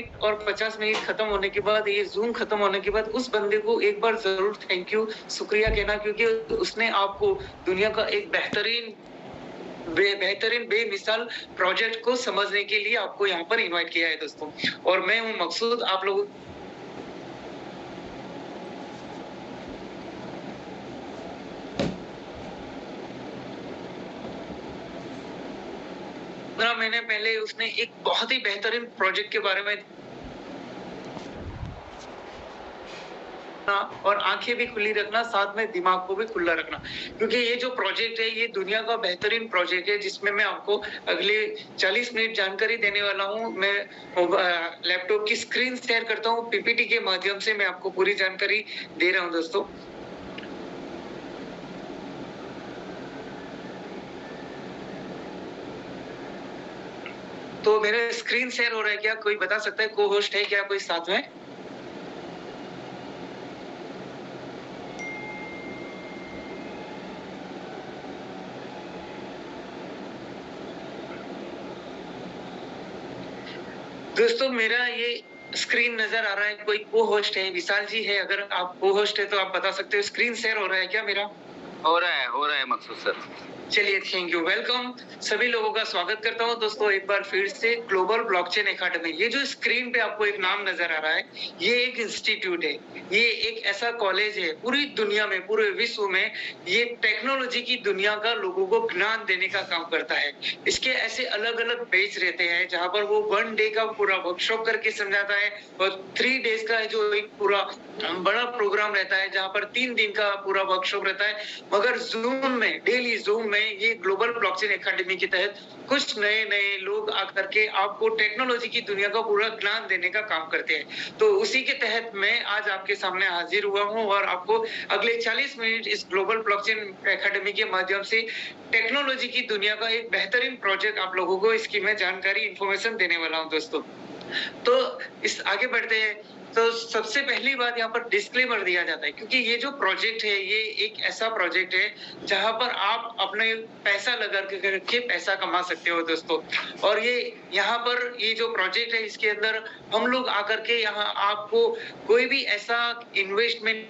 Minute और 50 minute खत्म होने के बाद, ये ज़ूम खत्म होने के बाद उस बंदे को एक बार ज़रूर थैंक यू, शुक्रिया कहना, क्योंकि उसने आपको दुनिया का एक बेहतरीन बेमिसाल प्रोजेक्ट को समझने के लिए आपको यहाँ पर इनवाइट किया है दोस्तों। और मैं हूँ मकसूद, आप लोगों 15 महीने पहले उसने एक बहुत ही बेहतरीन प्रोजेक्ट के बारे में और आंखें भी खुली रखना, साथ में दिमाग को भी खुला रखना, क्योंकि ये जो प्रोजेक्ट है ये दुनिया का बेहतरीन प्रोजेक्ट है, जिसमें मैं आपको अगले 40 मिनट जानकारी देने वाला हूँ। मैं लैपटॉप की स्क्रीन शेयर करता हूँ, पीपीटी के माध्यम से मैं आपको पूरी जानकारी दे रहा हूँ दोस्तों। तो मेरे स्क्रीन शेयर हो रहा है क्या? कोई बता सकता है? को होस्ट है क्या कोई साथ में? दोस्तों मेरा ये स्क्रीन नजर आ रहा है, कोई को होस्ट है? विशाल जी है, अगर आप को होस्ट है तो आप बता सकते हो। स्क्रीन शेयर हो रहा है क्या मेरा? हो रहा है मकसूद सर। चलिए, थैंक यू, वेलकम। सभी लोगों का स्वागत करता हूं दोस्तों एक बार फिर से ग्लोबल ब्लॉकचेन एकेडमी। ये जो स्क्रीन पे आपको एक नाम नजर आ रहा है, ये एक इंस्टीट्यूट है, ये एक ऐसा कॉलेज है पूरी दुनिया में, पूरे विश्व में ये टेक्नोलॉजी की दुनिया का लोगों को ज्ञान देने का काम करता है। इसके ऐसे अलग अलग बैच रहते हैं जहां पर वो 1 डे का पूरा वर्कशॉप करके समझाता है, और 3 डेज का जो एक पूरा बड़ा प्रोग्राम रहता है जहां पर 3 दिन का पूरा वर्कशॉप रहता है। मगर जूम में, डेली जूम में ये ग्लोबल ब्लॉकचेन एकेडमी के तहत कुछ नए लोग आकर के आपको टेक्नोलॉजी की दुनिया का पूरा ज्ञान देने का काम करते हैं। तो उसी के तहत मैं आज आपके सामने हाजिर हुआ हूं और आपको अगले 40 मिनट इस ग्लोबल ब्लॉकचेन एकेडमी के माध्यम से टेक्नोलॉजी की दुनिया का एक बेहतरीन प्रोजेक्ट आप लोगों को इसकी मैं जानकारी, इंफॉर्मेशन देने वाला हूं दोस्तों। तो इस आगे बढ़ते हैं। तो सबसे पहली बात यहाँ पर डिस्क्लेमर दिया जाता है, क्योंकि ये जो प्रोजेक्ट है ये एक ऐसा प्रोजेक्ट है जहां पर आप अपने पैसा लगा के पैसा कमा सकते हो दोस्तों। और ये यहाँ पर ये जो प्रोजेक्ट है इसके अंदर हम लोग आकर के यहाँ आपको कोई भी ऐसा इन्वेस्टमेंट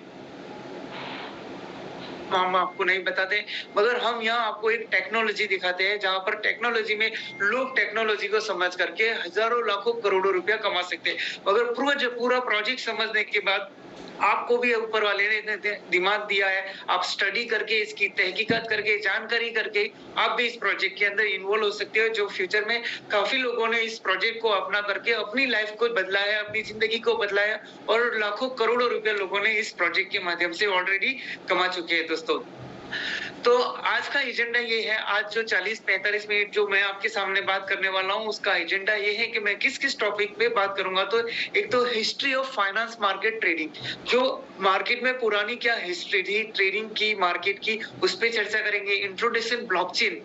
हम आपको नहीं बताते, मगर हम यहाँ आपको एक टेक्नोलॉजी दिखाते हैं जहां पर टेक्नोलॉजी में लोग टेक्नोलॉजी को समझ करके हजारों लाखों करोड़ों रुपया कमा सकते हैं। मगर पूरा प्रोजेक्ट समझने के बाद आपको भी ऊपर वाले ने दिमाग दिया है, आप स्टडी करके, इसकी तहकीकात करके, जानकारी करके आप भी इस प्रोजेक्ट के अंदर इन्वॉल्व हो सकते हो, जो फ्यूचर में काफी लोगों ने इस प्रोजेक्ट को अपना करके अपनी लाइफ को बदला है, अपनी जिंदगी को बदला है, और लाखों करोड़ों रुपए लोगों ने इस प्रोजेक्ट के माध्यम से ऑलरेडी कमा चुके हैं दोस्तों। तो आज का एजेंडा ये है, आज जो 40-45 मिनट जो मैं आपके सामने बात करने वाला हूँ, उसका एजेंडा ये है कि मैं किस टॉपिक पे बात करूंगा। तो एक तो history of finance market trading, जो मार्केट में पुरानी क्या हिस्ट्री थी ट्रेडिंग की, मार्केट की, उस पर चर्चा करेंगे। इंट्रोडक्शन ब्लॉकचेन,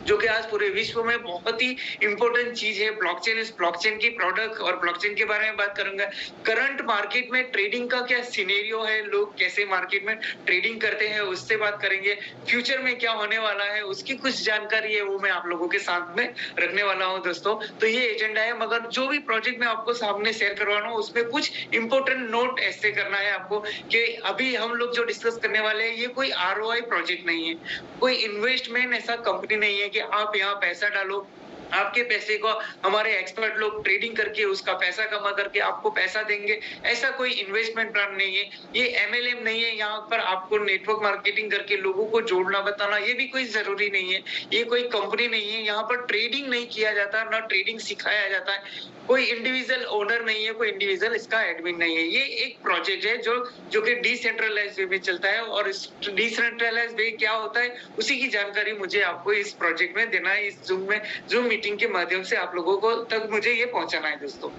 जो कि आज पूरे विश्व में बहुत ही इंपॉर्टेंट चीज है। ब्लॉकचेन, इस ब्लॉकचेन की प्रोडक्ट और ब्लॉकचेन के बारे में बात करूंगा। करंट मार्केट में ट्रेडिंग का क्या सिनेरियो है, लोग कैसे मार्केट में ट्रेडिंग करते हैं, उससे बात करेंगे। फ्यूचर में क्या होने वाला है उसकी कुछ जानकारी है, वो मैं आप लोगों के साथ में रखने वाला हूँ दोस्तों। तो ये एजेंडा है, मगर जो भी प्रोजेक्ट मैं आपको सामने शेयर करवा रहा हूँ उसमें कुछ इंपॉर्टेंट नोट ऐसे करना है आपको कि अभी हम लोग जो डिस्कस करने वाले हैं ये कोई आरओआई प्रोजेक्ट नहीं है, कोई इन्वेस्टमेंट ऐसा कंपनी नहीं है कि आप यहाँ पैसा डालो, आपके पैसे को हमारे एक्सपर्ट लोग ट्रेडिंग करके उसका पैसा कमा करके आपको पैसा देंगे। ऐसा कोई इन्वेस्टमेंट प्लान नहीं है, ये एमएलएम नहीं है। यहाँ पर आपको नेटवर्क मार्केटिंग करके लोगों को जोड़ना बताना ये भी कोई जरूरी नहीं है। ये कोई कंपनी नहीं है, यहाँ पर ट्रेडिंग नहीं किया जाता, ना ट्रेडिंग सिखाया जाता है। कोई इंडिविजुअल ओनर नहीं है, कोई इंडिविजुअल इसका एडमिन नहीं है। ये एक प्रोजेक्ट है जो कि डिसेंट्रलाइज वे में चलता है, और इस डिसेंट्रलाइज वे क्या होता है उसी की जानकारी मुझे आपको इस प्रोजेक्ट में देना है। इस जूम मीटिंग के माध्यम से आप लोगों को तक मुझे ये पहुंचाना है दोस्तों।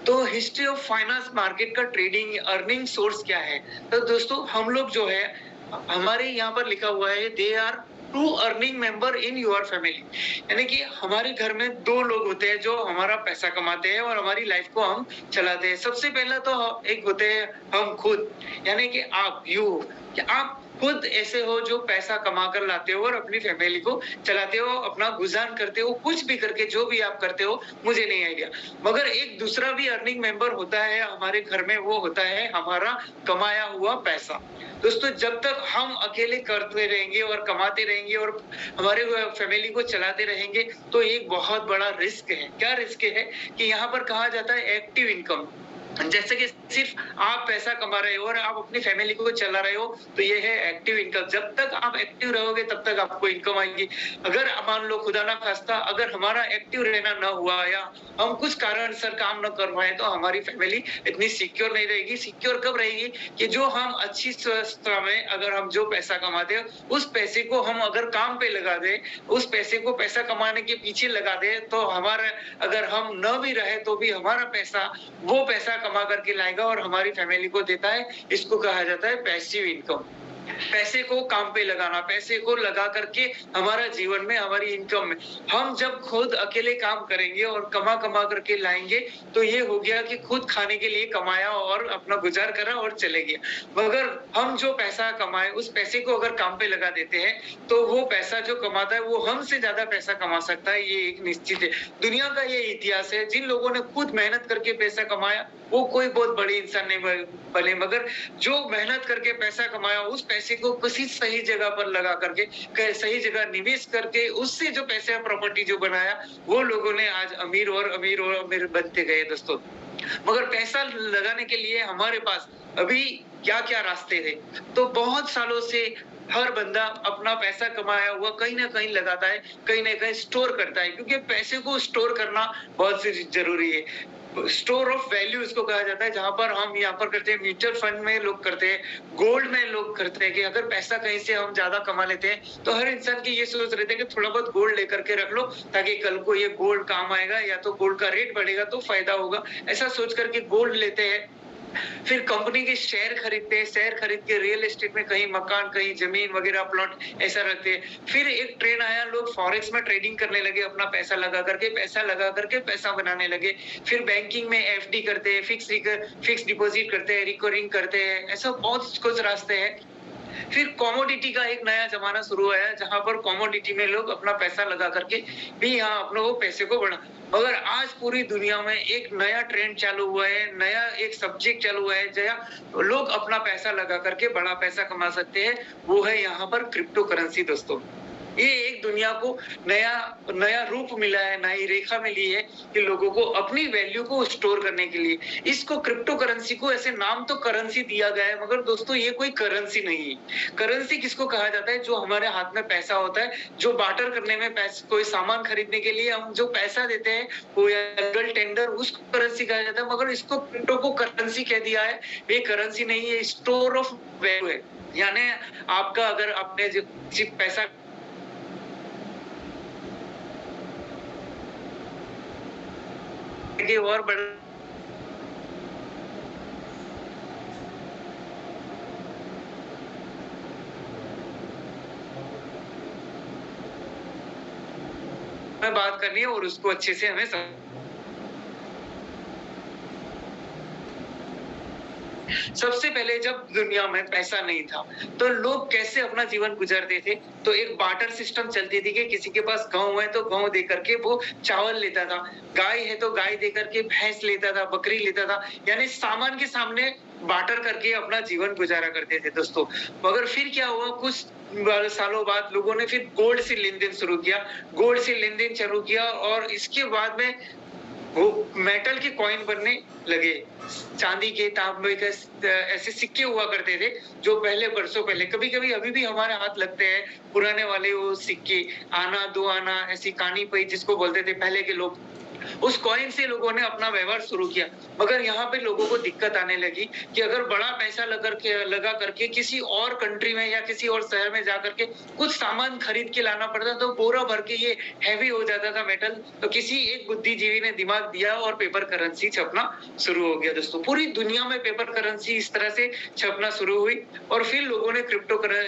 तो हिस्ट्री ऑफ फाइनेंस मार्केट का ट्रेडिंग अर्निंग सोर्स क्या है? तो दोस्तों हम लोग जो है, हमारे यहाँ पर लिखा हुआ है they are 2 earning member in your family, यानी कि हमारे घर में 2 लोग होते हैं जो हमारा पैसा कमाते हैं और हमारी लाइफ को हम चलाते हैं। सबसे पहला तो एक होते हैं हम खुद, यानी कि आप, यू, कि आप खुद ऐसे हो जो पैसा कमा कर लाते हो और अपनी फैमिली को चलाते हो, अपना गुज़ार करते हो, कुछ भी करके जो भी आप करते हो, मुझे नहीं आइडिया। मगर एक दूसरा भी अर्निंग मेंबर होता है हमारे घर में, वो होता है हमारा कमाया हुआ पैसा। दोस्तों, जब तक हम अकेले करते रहेंगे और कमाते रहेंगे और हमारे फैमिली को चलाते रहेंगे, तो एक बहुत बड़ा रिस्क है। क्या रिस्क है कि यहाँ पर कहा जाता है एक्टिव इनकम। जैसे कि सिर्फ आप पैसा कमा रहे हो और आप अपनी फैमिली को चला रहे हो, तो ये है एक्टिव इनकम। जब तक आप एक्टिव रहोगे तब तक आपको इनकम आएगी। अगर मान लो खुदा ना खास्ता अगर हमारा एक्टिव रहना ना हुआ या हम कुछ कारण सर काम ना कर पाए, तो हमारी फैमिली इतनी सिक्योर नहीं रहेगी। सिक्योर कब रहेगी कि जो हम अच्छी स्वास्थ्य में अगर हम जो पैसा कमाते हैं, उस पैसे को हम अगर काम पे लगा दें, उस पैसे को पैसा कमाने के पीछे लगा दें, तो हमारा अगर हम न भी रहे तो भी हमारा पैसा वो पैसा कमा करके लाएगा और हमारी फैमिली को देता है। इसको कहा जाता है पैसिव इनकम। पैसे को काम पे लगाना, पैसे को लगा करके हमारा जीवन में, हमारी इनकम में हम जब खुद अकेले काम करेंगे और कमा करके लाएंगे, तो ये हो गया कि खुद खाने के लिए कमाया और अपना गुजार करा और चले गया। मगर हम जो पैसा कमाए उस पैसे को अगर काम पे लगा देते हैं, तो वो पैसा जो कमाता है वो हमसे ज्यादा पैसा कमा सकता है। ये एक निश्चित है। दुनिया का ये इतिहास है। जिन लोगों ने खुद मेहनत करके पैसा कमाया वो कोई बहुत बड़े इंसान नहीं बने, मगर जो मेहनत करके पैसा कमाया उस पैसे को किसी सही जगह पर लगा करके, सही जगह निवेश करके, उससे जो पैसे प्रॉपर्टी जो बनाया, वो लोगों ने आज अमीर और अमीर और अमीर बनते गए दोस्तों। मगर पैसा लगाने के लिए हमारे पास अभी क्या-क्या रास्ते थे। तो बहुत सालों से हर बंदा अपना पैसा कमाया हुआ कहीं ना कहीं लगाता है, कहीं ना कहीं स्टोर करता है, क्योंकि पैसे को स्टोर करना बहुत जरूरी है। स्टोर ऑफ वैल्यू इसको कहा जाता है, जहां पर हम यहाँ पर करते हैं, म्यूचुअल फंड में लोग करते हैं, गोल्ड में लोग करते हैं कि अगर पैसा कहीं से हम ज्यादा कमा लेते हैं, तो हर इंसान की ये सोच रहती है कि थोड़ा बहुत गोल्ड लेकर के रख लो, ताकि कल को ये गोल्ड काम आएगा, या तो गोल्ड का रेट बढ़ेगा तो फायदा होगा। ऐसा सोच करके गोल्ड लेते हैं। फिर कंपनी के शेयर खरीदते हैं, शेयर खरीद के रियल एस्टेट में कहीं मकान, कहीं जमीन वगैरह प्लॉट ऐसा रखते हैं। फिर एक ट्रेंड आया, लोग फॉरेक्स में ट्रेडिंग करने लगे, अपना पैसा लगा करके पैसा बनाने लगे। फिर बैंकिंग में एफडी करते हैं, फिक्स डिपॉजिट करते हैं, रिकरिंग करते हैं, ऐसा बहुत कुछ रास्ते हैं। फिर कमोडिटी का एक नया जमाना शुरू हुआ है, जहां पर कमोडिटी में लोग अपना पैसा लगा करके भी यहाँ अपने वो पैसे को बढ़ा। मगर आज पूरी दुनिया में एक नया ट्रेंड चालू हुआ है, नया एक सब्जेक्ट चालू हुआ है जहाँ लोग अपना पैसा लगा करके बड़ा पैसा कमा सकते हैं। वो है यहाँ पर क्रिप्टो करेंसी दोस्तों। ये एक दुनिया को नया रूप मिला है, नई रेखा मिली है कि लोगों को अपनी वैल्यू को स्टोर करने के लिए। इसको क्रिप्टो करेंसी को ऐसे नाम तो करेंसी दिया गया है, मगर दोस्तों ये कोई करेंसी नहीं है। करेंसी किसको कहा जाता है? जो हमारे हाथ में पैसा होता है, जो बार्टर करने में कोई सामान खरीदने के लिए हम जो पैसा देते हैं, वो लीगल टेंडर, उसको करेंसी कहा जाता है। मगर इसको क्रिप्टो को करेंसी कह दिया है। ये करेंसी नहीं है, स्टोर ऑफ वैल्यू है। यानी आपका अगर आपने जो पैसा और बड़ा बात करनी है और उसको अच्छे से हमें सबसे पहले जब दुनिया में पैसा नहीं था, तो लोग कैसे अपना जीवन गुजारते थे? तो एक बार्टर सिस्टम चलती थी कि किसी के पास गांव है तो गांव दे करके वो चावल लेता था, गाय है तो गाय दे करके भैंस लेता था, बकरी लेता था। यानी सामान के सामने बार्टर करके अपना जीवन गुजारा करते थे दोस्तों। मगर फिर क्या हुआ, कुछ सालों बाद लोगों ने फिर गोल्ड से लेन-देन शुरू किया, गोल्ड से लेन-देन शुरू किया और इसके बाद में वो मेटल के कॉइन बनने लगे। चांदी के, तांबे के ऐसे सिक्के हुआ करते थे, जो पहले बरसों पहले, कभी-कभी अभी भी हमारे हाथ लगते हैं पुराने वाले वो सिक्के, आना दो आना, ऐसी कानी पई जिसको बोलते थे पहले के लोग। उस कॉइन से लोगों ने अपना व्यवहार शुरू किया। मगर यहाँ पे लोगों को दिक्कत आने लगी कि अगर बड़ा पैसा लगा करके किसी और कंट्री में या किसी और शहर में जाकर के कुछ सामान खरीद के लाना पड़ता, तो बोरा भर के ये हैवी हो जाता था मेटल। तो किसी एक बुद्धिजीवी ने दिमाग दिया और पेपर करेंसी छपना शुरू हो गया दोस्तों। पूरी दुनिया में पेपर करेंसी इस तरह से छपना शुरू हुई और फिर लोगों ने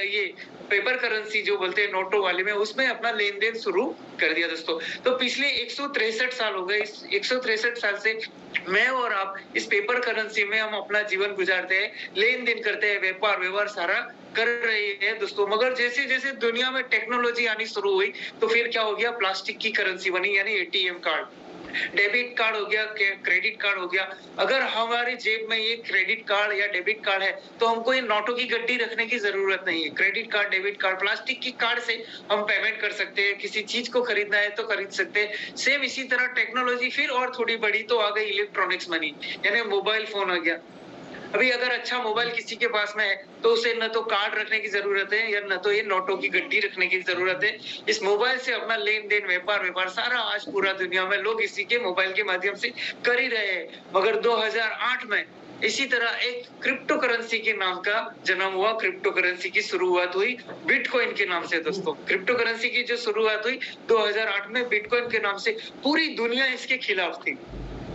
ये पेपर करेंसी जो बोलते हैं नोटों वाले में, उसमें अपना लेन देन शुरू कर दिया दोस्तों। तो पिछले 163 साल हो गए, इस 163 साल से मैं और आप इस पेपर करेंसी में हम अपना जीवन गुजारते हैं, लेन देन करते हैं, व्यापार व्यवहार सारा कर रहे हैं दोस्तों। मगर जैसे जैसे दुनिया में टेक्नोलॉजी आनी शुरू हुई तो फिर क्या हो गया, प्लास्टिक की करेंसी बनी, यानी एटीएम कार्ड, डेबिट कार्ड हो गया, क्रेडिट कार्ड हो गया। अगर हमारे जेब में ये क्रेडिट कार्ड या डेबिट कार्ड है तो हमको ये नोटों की गड्डी रखने की जरूरत नहीं है। Credit card, debit card, plastic की कार्ड से हम पेमेंट कर सकते हैं, किसी चीज को खरीदना है तो खरीद सकते हैं। सेम इसी तरह टेक्नोलॉजी फिर और थोड़ी बड़ी तो आ गई इलेक्ट्रॉनिक्स मनी, यानी मोबाइल फोन आ गया। अभी अगर अच्छा मोबाइल किसी के पास में है तो उसे न तो कार्ड रखने की जरूरत है या न तो ये नोटों की गड्डी रखने की जरूरत है। इस मोबाइल से अपना लेन देन, व्यापार व्यवहार सारा आज पूरा दुनिया में लोग इसी के मोबाइल के माध्यम से कर ही रहे हैं। मगर 2008 में इसी तरह एक क्रिप्टो करेंसी के नाम का जन्म हुआ, क्रिप्टो करेंसी की शुरुआत हुई बिटकॉइन के नाम से दोस्तों। क्रिप्टो करेंसी की जो शुरुआत हुई 2008 में बिटकॉइन के नाम से, पूरी दुनिया इसके खिलाफ थी।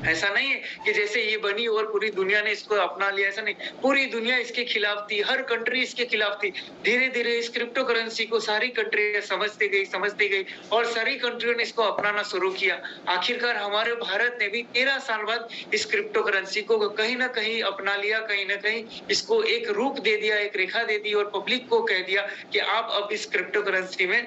ऐसा नहीं है कि जैसे ये बनी और पूरी दुनिया ने इसको अपना लिया, ऐसा नहीं, पूरी दुनिया इसके खिलाफ थी, हर कंट्री इसके खिलाफ थी। धीरे धीरे इस क्रिप्टो करेंसी को सारी कंट्री समझती गई और सारी कंट्रियों ने इसको अपनाना शुरू किया। आखिरकार हमारे भारत ने भी 13 साल बाद इस क्रिप्टो करेंसी को कहीं ना कहीं अपना लिया, कहीं ना कहीं इसको एक रूप दे दिया, एक रेखा दे दी और पब्लिक को कह दिया कि आप अब इस क्रिप्टो करेंसी में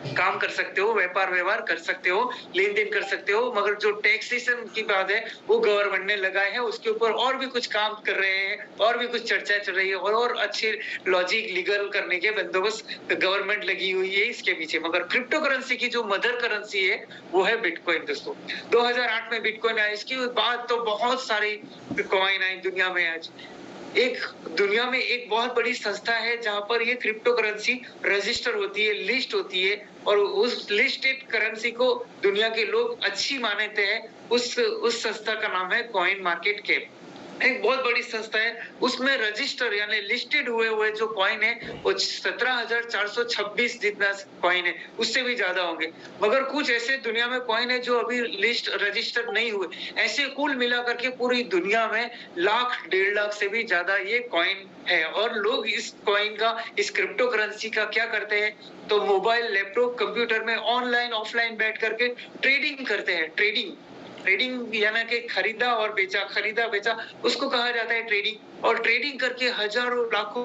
काम कर सकते हो, व्यापार व्यवहार कर सकते हो, लेन देन कर सकते हो। मगर जो टैक्सेशन की बात है वो गवर्नमेंट ने लगाए है, उसके ऊपर और भी कुछ काम कर रहे हैं, और भी कुछ चर्चा चल रही है और अच्छे लॉजिक लीगल करने के बंदोबस्त गवर्नमेंट लगी हुई है इसके पीछे। मगर क्रिप्टो करेंसी की जो मदर करेंसी है वो है बिटकॉइन दोस्तों। 2008 में बिटकॉइन आया, इसके बाद तो बहुत सारी कॉइन आई दुनिया में। आज एक दुनिया में एक बहुत बड़ी संस्था है जहां पर ये क्रिप्टो करेंसी रजिस्टर होती है, लिस्ट होती है, और उस लिस्टेड करेंसी को दुनिया के लोग अच्छी मानते हैं। उस संस्था का नाम है कॉइन मार्केट कैप। एक बहुत बड़ी संस्था है, उसमें रजिस्टर यानी लिस्टेड हुए जो कॉइन है वो 17,426 जितना कॉइन है, उससे भी ज्यादा होंगे। मगर कुछ ऐसे दुनिया में कॉइन है जो अभी लिस्ट रजिस्टर नहीं हुए। ऐसे कुल मिलाकर के पूरी दुनिया में 1,00,000-1,50,000 से भी ज्यादा ये कॉइन है। और लोग इस कॉइन का, इस क्रिप्टो करेंसी का क्या करते हैं तो मोबाइल, लैपटॉप, कंप्यूटर में ऑनलाइन ऑफलाइन बैठ करके ट्रेडिंग करते हैं। ट्रेडिंग यानी कि खरीदा बेचा, उसको कहा जाता है ट्रेडिंग। और ट्रेडिंग करके हजारों लाखों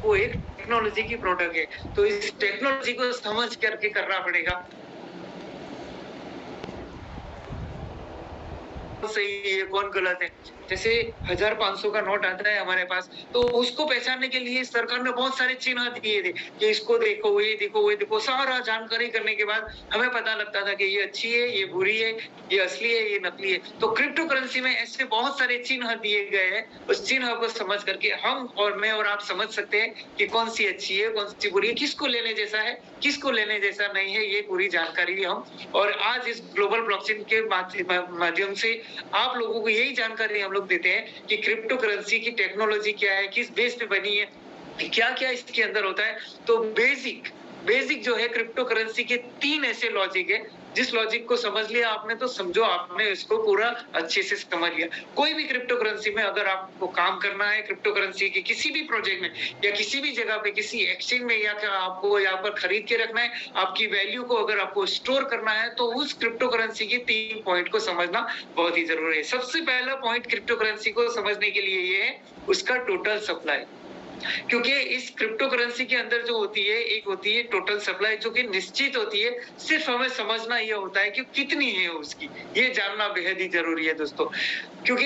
वो एक टेक्नोलॉजी की प्रोडक्ट है, तो इस टेक्नोलॉजी को समझ करके करना पड़ेगा। सही है, कौन गलत है। जैसे 1,500 का नोट आता है हमारे पास, तो उसको पहचानने के लिए सरकार ने बहुत सारे चिन्ह दिए थे कि इसको देखो, ये देखो, सारा जानकारी करने के बाद हमें पता लगता था कि ये अच्छी है, ये बुरी है, ये असली है, ये नकली है। तो क्रिप्टो करेंसी में ऐसे बहुत सारे चिन्ह दिए गए हैं, उस चिन्ह को समझ करके हम और मैं और आप समझ सकते हैं कि कौन सी अच्छी है, कौन सी बुरी है, किसको लेने जैसा है, किसको लेने जैसा नहीं है। ये पूरी जानकारी हम और आज इस ग्लोबल ब्लॉकचेन के माध्यम से आप लोगों को यही जानकारी हम लोग देते हैं कि क्रिप्टो करेंसी की टेक्नोलॉजी क्या है, किस बेस पे बनी है, क्या क्या इसके अंदर होता है। तो बेसिक जो है क्रिप्टो करेंसी के 3 ऐसे लॉजिक है। जिस लॉजिक को समझ लिया आपने तो समझो आपने इसको पूरा अच्छे से समझ लिया। कोई भी क्रिप्टो करेंसी में अगर आपको काम करना है, क्रिप्टो करेंसी के किसी भी प्रोजेक्ट में या किसी भी जगह पे, किसी एक्सचेंज में, या आपको यहाँ पर खरीद के रखना है, आपकी वैल्यू को अगर आपको स्टोर करना है, तो उस क्रिप्टो करेंसी के 3 पॉइंट को समझना बहुत ही जरूरी है। सबसे पहला पॉइंट क्रिप्टो करेंसी को समझने के लिए ये है उसका टोटल सप्लाई। क्योंकि इस क्रिप्टो करेंसी के अंदर जो होती है, एक होती है टोटल सप्लाई जो कि निश्चित होती है। सिर्फ हमें समझना ये होता है कि कितनी है उसकी, ये जानना बेहद ही जरूरी है दोस्तों। क्योंकि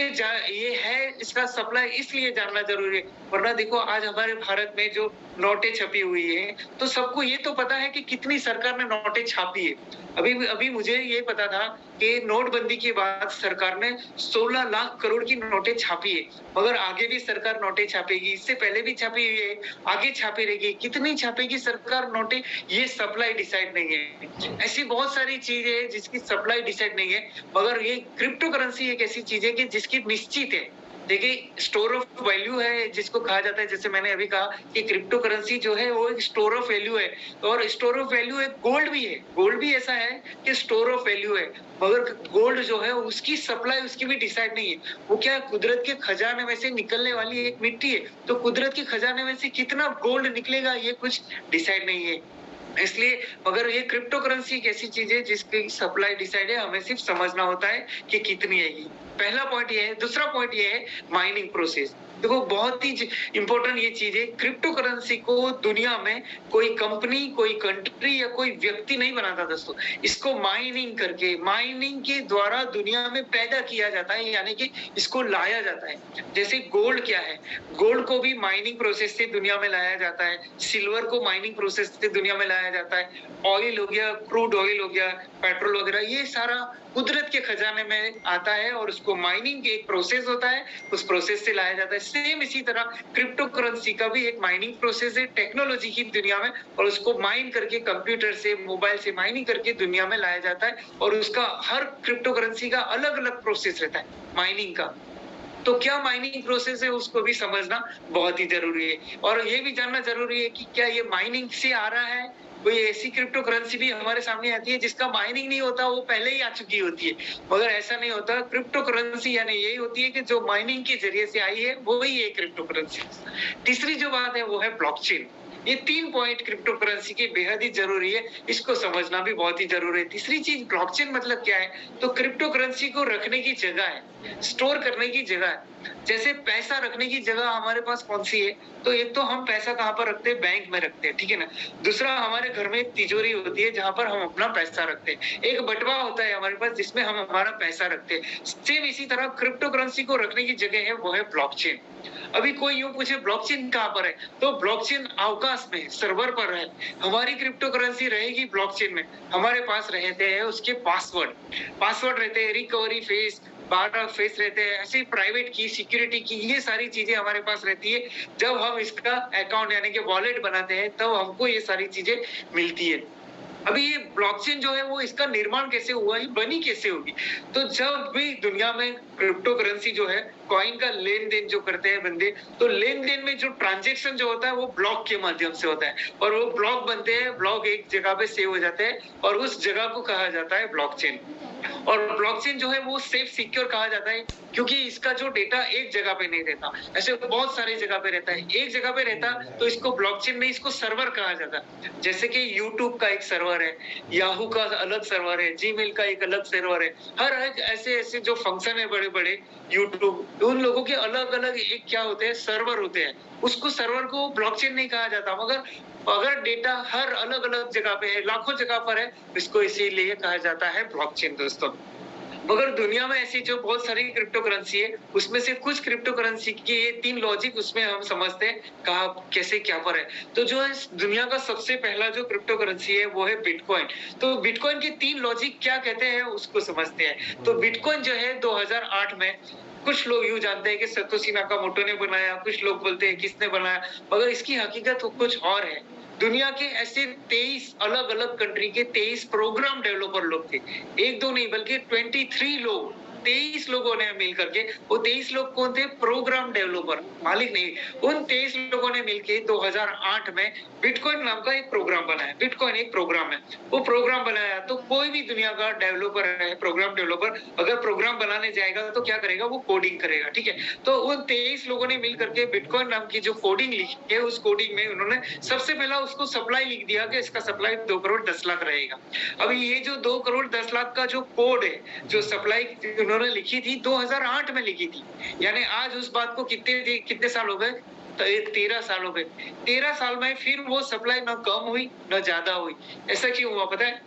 ये है इसका सप्लाई इसलिए जानना जरूरी है, वरना देखो आज हमारे भारत में जो नोटें छपी हुई है तो सबको ये तो पता है कि कितनी सरकार ने नोटें छापी है। अभी मुझे ये पता था कि नोटबंदी के बाद सरकार ने 16 लाख करोड़ की नोटें छापी है। मगर आगे भी सरकार नोटें छापेगी, इससे पहले भी छापी हुई है, आगे छापी रहेगी। कितनी छापेगी सरकार नोटें, ये सप्लाई डिसाइड नहीं है। ऐसी बहुत सारी चीजें हैं जिसकी सप्लाई डिसाइड नहीं है। मगर ये क्रिप्टो करेंसी एक ऐसी चीज है कि जिसकी निश्चित है, देखिए, स्टोर ऑफ वैल्यू है जिसको कहा जाता है, जैसे मैंने अभी कहा कि क्रिप्टो करेंसी जो है वो एक स्टोर ऑफ वैल्यू है, और स्टोर ऑफ वैल्यू एक गोल्ड भी है। गोल्ड भी ऐसा है कि स्टोर ऑफ वैल्यू है, मगर गोल्ड जो है उसकी सप्लाई उसकी भी डिसाइड नहीं है। वो क्या है, कुदरत के खजाने में से निकलने वाली एक मिट्टी है, तो कुदरत के खजाने में से कितना गोल्ड निकलेगा ये कुछ डिसाइड नहीं है। इसलिए मगर ये क्रिप्टो करेंसी एक ऐसी चीज है जिसकी सप्लाई डिसाइड है, हमें सिर्फ समझना होता है कि कितनी है ये। पहला पॉइंट ये है। दूसरा पॉइंट ये है माइनिंग प्रोसेस। देखो, बहुत ही इंपॉर्टेंट ये चीज है। क्रिप्टो करेंसी को दुनिया में कोई कंपनी, कोई कंट्री या कोई व्यक्ति नहीं बनाता दोस्तों। इसको माइनिंग के द्वारा दुनिया में पैदा किया जाता है, यानी कि इसको लाया जाता है। जैसे गोल्ड क्या है, गोल्ड को भी माइनिंग प्रोसेस से दुनिया में लाया जाता है, सिल्वर को माइनिंग प्रोसेस से दुनिया में लाया जाता है, ऑयल हो गया, क्रूड ऑयल हो गया, पेट्रोल वगैरह, ये सारा कुदरत के खजाने में आता है और उसको माइनिंग के एक प्रोसेस होता है, उस प्रोसेस से लाया जाता है। सेम इसी तरह क्रिप्टो करेंसी का भी एक माइनिंग प्रोसेस है टेक्नोलॉजी की दुनिया में, और उसको माइन करके कंप्यूटर से, मोबाइल से माइनिंग करके दुनिया में लाया जाता है, और उसका हर क्रिप्टो करेंसी का अलग अलग प्रोसेस रहता है माइनिंग का। तो क्या माइनिंग प्रोसेस है उसको भी समझना बहुत ही जरूरी है, और ये भी जानना जरूरी है कि क्या ये माइनिंग से आ रहा है। कोई ऐसी क्रिप्टो करेंसी भी हमारे सामने आती है जिसका माइनिंग नहीं होता, वो पहले ही आ चुकी होती है, मगर ऐसा नहीं होता। क्रिप्टो करेंसी यानी यही होती है कि जो माइनिंग के जरिए से आई है वो ही है क्रिप्टो करेंसी। तीसरी जो बात है वो है ब्लॉकचेन। ये 3 पॉइंट क्रिप्टो करेंसी के बेहद ही जरूरी है, इसको समझना भी बहुत ही जरूरी है। तीसरी चीज ब्लॉकचेन मतलब क्या है, तो क्रिप्टो करेंसी को रखने की जगह है, स्टोर करने की जगह है। जैसे पैसा रखने की जगह हमारे पास कौन सी है, तो एक तो हम पैसा कहाँ पर रखते हैं, बैंक में रखते हैं, ठीक है ना। दूसरा, हमारे घर में एक तिजोरी होती है जहां पर हम अपना पैसा रखते हैं। एक बटवा होता है हमारे पास जिसमें हम हमारा पैसा रखते हैं। सेम इसी तरह क्रिप्टो करेंसी को रखने की जगह है, वो है ब्लॉकचेन। अभी कोई यूं पूछे ब्लॉकचेन कहाँ पर है, तो ब्लॉकचेन अवकाश में सर्वर पर है। हमारी क्रिप्टो करेंसी रहेगी ब्लॉकचेन में, हमारे पास रहते हैं उसके पासवर्ड रहते हैं, रिकवरी फेस, 12 फेस रहते हैं, ऐसे प्राइवेट की, सिक्योरिटी की, ये सारी चीजें हमारे पास रहती है। जब हम इसका अकाउंट यानी कि वॉलेट बनाते हैं तब हमको ये सारी चीजें मिलती है। अभी ये ब्लॉकचेन जो है वो इसका निर्माण कैसे हुआ, ये बनी कैसे होगी, तो जब भी दुनिया में क्रिप्टो करेंसी जो है, कॉइन का लेन देन जो करते हैं बंदे, तो लेन देन में जो ट्रांजेक्शन जो होता है वो ब्लॉक के माध्यम से होता है, और वो ब्लॉक बनते हैं, ब्लॉक एक जगह पे सेव हो जाते हैं, और उस जगह को कहा जाता है ब्लॉकचेन। और ब्लॉकचेन जो है वो सेफ सिक्योर कहा जाता है, क्योंकि इसका जो डेटा एक जगह पे नहीं रहता, ऐसे बहुत सारी जगह पे रहता है। एक जगह पे रहता तो इसको ब्लॉकचेन में इसको सर्वर कहा जाता। जैसे कि यूट्यूब का एक सर्वर है, याहू का अलग सर्वर है, जीमेल का एक अलग सर्वर है, हर एक ऐसे जो फंक्शन है बड़े बड़े यूट्यूब, उन लोगों के अलग अलग एक क्या होते हैं, सर्वर होते हैं। उसको सर्वर को ब्लॉकचेन नहीं कहा जाता, मगर अगर डेटा हर अलग अलग जगह पे है, लाखों जगह पर है, इसको इसीलिए कहा जाता है ब्लॉकचेन दोस्तों। मगर दुनिया में ऐसी जो बहुत सारी क्रिप्टो करेंसी है, उसमें से कुछ क्रिप्टो करेंसी के 3 लॉजिक उसमें हम समझते हैं कहा कैसे क्या पर है। तो जो है दुनिया का सबसे पहला जो क्रिप्टो करेंसी है वो है बिटकॉइन। तो बिटकॉइन के 3 लॉजिक क्या कहते हैं उसको समझते हैं। तो बिटकॉइन जो है 2008 में, कुछ लोग यूं जानते हैं कि सतोशी नाकामोटो ने बनाया, कुछ लोग बोलते हैं किसने बनाया, मगर इसकी हकीकत कुछ और है। दुनिया के ऐसे 23 अलग अलग कंट्री के 23 प्रोग्राम डेवलपर लोग थे, एक दो नहीं बल्कि 23 लोग, 23 लोगों ने मिल करके, वो 23 लोग कौन थे, प्रोग्राम डेवलपर, मालिक नहीं, उन 23 लोगों ने मिलकर 2008 में बिटकॉइन नाम का एक प्रोग्राम बनाया। बिटकॉइन एक प्रोग्राम है, वो प्रोग्राम बनाया। तो कोई भी दुनिया का डेवलपर है, प्रोग्राम डेवलपर, अगर प्रोग्राम बनाने जाएगा तो क्या करेगा, वो कोडिंग करेगा, ठीक है। तो उन 23 लोगों ने मिल करके बिटकॉइन नाम की जो कोडिंग लिखी है, उस कोडिंग में उन्होंने सबसे पहला उसको सप्लाई लिख दिया कि इसका सप्लाई 2 करोड़ 10 लाख रहेगा। अभी ये जो 2 करोड़ 10 लाख का जो कोड है, जो सप्लाई उन्होंने लिखी थी 2008 में लिखी थी, यानी आज उस बात को कितने साल हो गए, तो 13 साल हो गए। 13 साल में फिर वो सप्लाई न कम हुई न ज्यादा हुई। ऐसा क्यों हुआ पता है?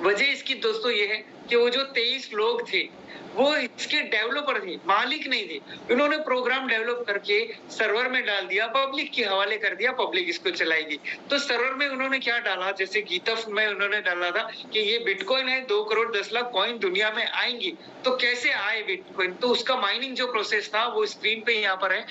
वजह इसकी दोस्तों ये है कि वो जो 23 लोग थे वो इसके डेवलपर थे, मालिक नहीं थे। उन्होंने प्रोग्राम डेवलप करके सर्वर में डाल दिया, पब्लिक के हवाले कर दिया, पब्लिक इसको चलाएगी। तो सर्वर में उन्होंने क्या डाला, जैसे गीतफ में उन्होंने डाला था कि ये बिटकॉइन है, 2 करोड़ 10 लाख कॉइन दुनिया में आएंगे। तो कैसे आए बिटकॉइन, तो उसका माइनिंग जो प्रोसेस था वो स्क्रीन पे यहाँ पर है,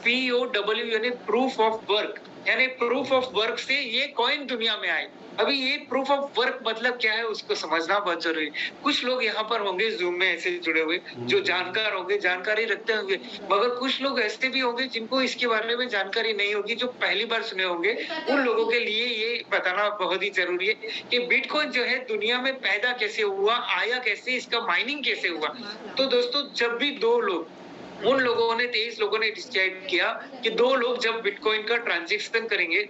POW यानी प्रूफ ऑफ वर्क। यानी प्रूफ ऑफ वर्क से ये कॉइन दुनिया में आए। अभी ये प्रूफ ऑफ वर्क मतलब क्या है उसको समझना बहुत जरूरी है। कुछ लोग यहाँ पर होंगे ज़ूम में ऐसे जुड़े हुए जो जानकार होंगे, जानकारी रखते होंगे, मगर कुछ लोग ऐसे भी होंगे जिनको इसके बारे में जानकारी नहीं होगी, जो पहली बार सुने होंगे। उन लोगों के लिए ये बताना बहुत ही जरूरी है कि बिटकॉइन जो है दुनिया में पैदा कैसे हुआ, आया कैसे, इसका माइनिंग कैसे हुआ। तो दोस्तों जब भी दो लोग, उन लोगों ने 23 लोगों ने डिसाइड किया कि दो लोग जब बिटकॉइन का ट्रांजैक्शन करेंगे,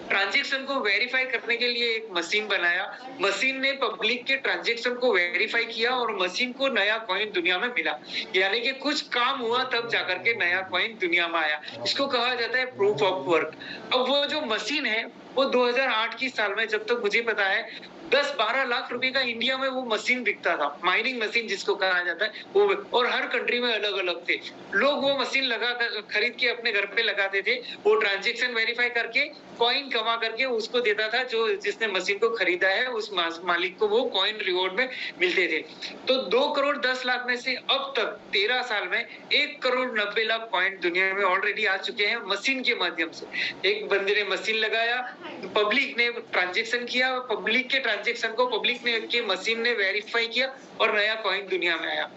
ट्रांजैक्शन को वेरीफाई करने के लिए एक मशीन बनाया। मशीन ने पब्लिक के ट्रांजैक्शन को वेरीफाई किया और मशीन को नया कॉइन दुनिया में मिला। यानी कि कुछ काम हुआ तब जाकर के नया कॉइन दुनिया में आया। इसको कहा जाता है प्रूफ ऑफ वर्क। अब वो जो मशीन है वो 2008 की साल में, जब तक मुझे पता है, 10-12 लाख रुपए का इंडिया में वो मशीन बिकता था। माइनिंग मशीन जिसको कहा जाता है वो, और हर कंट्री में अलग अलग थे। लोग वो मशीन लगा कर खरीद के अपने घर पे लगाते थे। वो ट्रांजैक्शन वेरीफाई करके कॉइन कमा करके उसको देता था, जो जिसने मशीन को खरीदा है उस मालिक को वो कॉइन रिवॉर्ड में मिलते थे। तो 2 करोड़ 10 लाख में से अब तक 13 साल में 1 करोड़ 90 लाख कॉइन दुनिया में ऑलरेडी आ चुके हैं मशीन के माध्यम से। एक बंदे ने मशीन लगाया, पब्लिक ने ट्रांजैक्शन किया, पब्लिक के ट्रांजैक्शन को पब्लिक ने के मशीन ने वेरीफाई किया और नया कॉइन दुनिया में आया।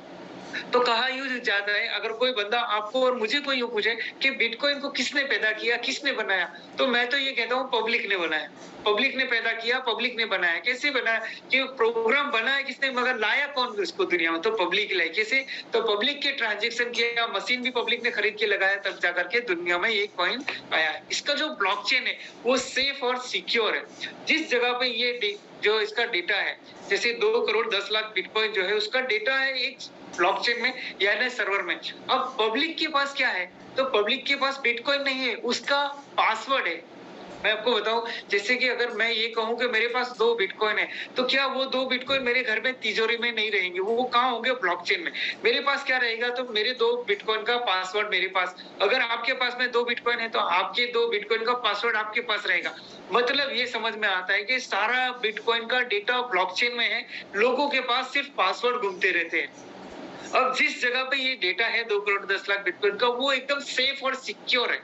तो कहा यूं जाता है, अगर कोई बंदा आपको और मुझे कोई यूं पूछे कि बिटकॉइन को किसने पैदा किया, किसने बनाया, तो मैं तो ये कहता हूं पब्लिक ने बनाया। पब्लिक ने पैदा किया, पब्लिक ने बनाया। कैसे बनाया कि प्रोग्राम बनाया किसने, मगर लाया कौन उसको दुनिया में, तो पब्लिक लाए। कैसे, तो पब्लिक के ट्रांजैक्शन किया, मशीन भी पब्लिक ने खरीद के लगाया, तब जाकर के दुनिया में ये कॉइन आया। इसका जो ब्लॉकचेन है वो सेफ और सिक्योर है। जिस जगह पे ये जो इसका डेटा है, जैसे 2 करोड़ 10 लाख बिटकॉइन जो है उसका डेटा है एक ब्लॉकचेन में यानी सर्वर में। अब पब्लिक के पास क्या है, तो पब्लिक के पास बिटकॉइन नहीं है, उसका पासवर्ड है। मैं आपको बताऊं, जैसे कि अगर मैं ये कहूं कि मेरे पास 2 बिटकॉइन है, तो क्या वो 2 बिटकॉइन मेरे घर में तिजोरी में नहीं रहेंगे, वो कहाँ होंगे, ब्लॉकचेन में। मेरे पास क्या रहेगा, तो मेरे 2 बिटकॉइन का पासवर्ड मेरे पास। अगर आपके पास में 2 बिटकॉइन है तो आपके 2 बिटकॉइन का पासवर्ड आपके पास रहेगा। मतलब ये समझ में आता है कि सारा बिटकॉइन का डेटा ब्लॉकचेन में है, लोगों के पास सिर्फ पासवर्ड घूमते रहते हैं। अब जिस जगह पे ये डेटा है 2 करोड़ 10 लाख बिटकॉइन का, वो एकदम सेफ और सिक्योर है।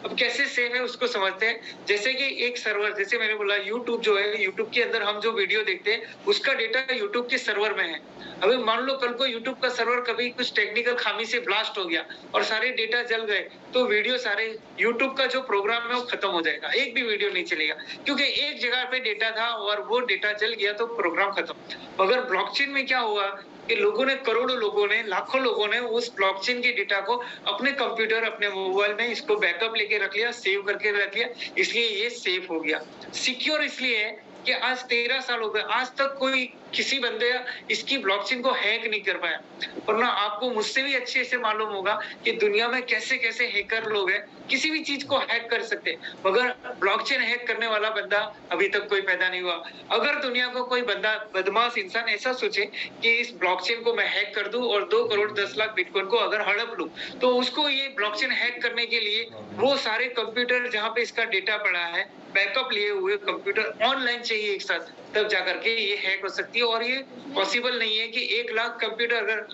अब कैसे सेफ है उसको समझते हैं। जैसे कि एक सर्वर, जैसे मैंने बोला यूट्यूब जो है, यूट्यूब के अंदर हम जो वीडियो देखते हैं उसका डेटा यूट्यूब के सर्वर में है। अभी मान लो कल को यूट्यूब का सर्वर कभी कुछ टेक्निकल खामी से ब्लास्ट हो गया और सारे डेटा जल गए, तो वीडियो सारे यूट्यूब का जो प्रोग्राम है वो खत्म हो जाएगा, एक भी वीडियो नहीं चलेगा, क्योंकि एक जगह पे डेटा था और वो डेटा जल गया तो प्रोग्राम खत्म। मगर ब्लॉकचेन में क्या हुआ कि लोगों ने, करोड़ों लोगों ने, लाखों लोगों ने उस ब्लॉकचेन के डेटा को अपने कंप्यूटर, अपने मोबाइल में इसको बैकअप लेके रख लिया, सेव करके रख लिया, इसलिए ये सेफ हो गया। सिक्योर इसलिए है कि आज 13 साल हो गए, आज तक कोई किसी बंदे इसकी ब्लॉकचेन को हैक नहीं कर पाया। वरना आपको मुझसे भी अच्छे से मालूम होगा कि दुनिया में कैसे कैसे हैकर लोग हैं, किसी भी चीज को हैक कर सकते हैं, मगर ब्लॉकचेन हैक करने वाला बंदा अभी तक कोई पैदा नहीं हुआ। अगर दुनिया को कोई बंदा, बदमाश इंसान ऐसा सोचे कि इस ब्लॉकचेन को मैं हैक कर दूं और 2 करोड़ 10 लाख बिटकॉइन को अगर हड़प लूं, तो उसको ये ब्लॉकचेन हैक करने के लिए वो सारे कंप्यूटर जहां पे इसका डेटा पड़ा है, बैकअप लिए हुए कंप्यूटर ऑनलाइन चाहिए एक साथ, तब जाकर के ये हैक हो सकती है। और ये पॉसिबल नहीं है कि 1 लाख कंप्यूटर अगर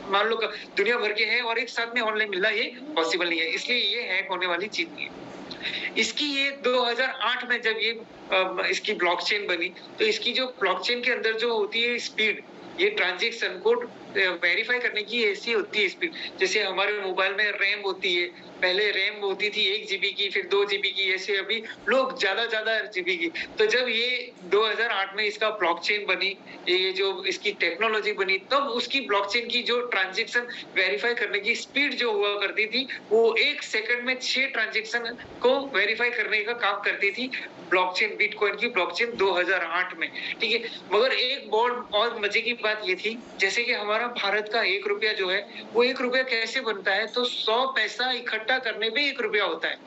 मान लो दुनिया भर के हैं और एक साथ में ऑनलाइन मिलना, ये पॉसिबल नहीं है, इसलिए ये हैक होने वाली चीज नहीं है। इसकी ये 2008 में जब ये इसकी ब्लॉकचेन बनी, तो इसकी जो ब्लॉकचेन के अंदर जो होती है स्पीड, ये ट्रांजैक्शन को वेरीफाई करने की ऐसी होती है स्पीड, जैसे हमारे मोबाइल में रैम होती है, पहले रैम होती थी 1 जीबी की, फिर 2 जीबी की, ऐसे अभी लोग ज्यादा जीबी की। तो जब ये 2008 में इसका ब्लॉकचेन बनी, ये जो इसकी टेक्नोलॉजी बनी, तब उसकी ब्लॉकचेन की जो ट्रांजैक्शन वेरीफाई करने की स्पीड जो हुआ करती थी, वो 1 सेकंड में 6 ट्रांजैक्शन को वेरीफाई करने का काम करती थी ब्लॉकचेन, बिटकॉइन की ब्लॉकचेन 2008 में। ठीक है, मगर एक बहुत और मजे की बात ये थी, जैसे कि हमारा भारत का 1 रुपया जो है, वो 1 रुपया कैसे बनता है, तो 100 पैसा इकट्ठा करने पे 1 रुपया होता है,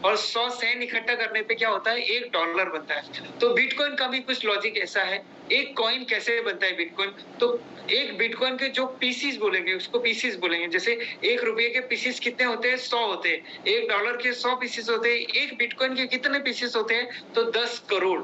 और 100 सेंट इकट्ठा करने पे क्या होता है, $1 बनता है। तो बिटकॉइन का भी कुछ लॉजिक ऐसा है। एक कॉइन कैसे बनता है बिटकॉइन, तो एक बिटकॉइन के जो पीसीस बोलेंगे, उसको पीसीस बोलेंगे। जैसे 1 रुपये के पीसीस कितने होते हैं, 100 होते हैं। $1 के 100 पीसीस होते हैं। एक बिटकॉइन के कितने पीसीस होते हैं, तो 10 करोड़,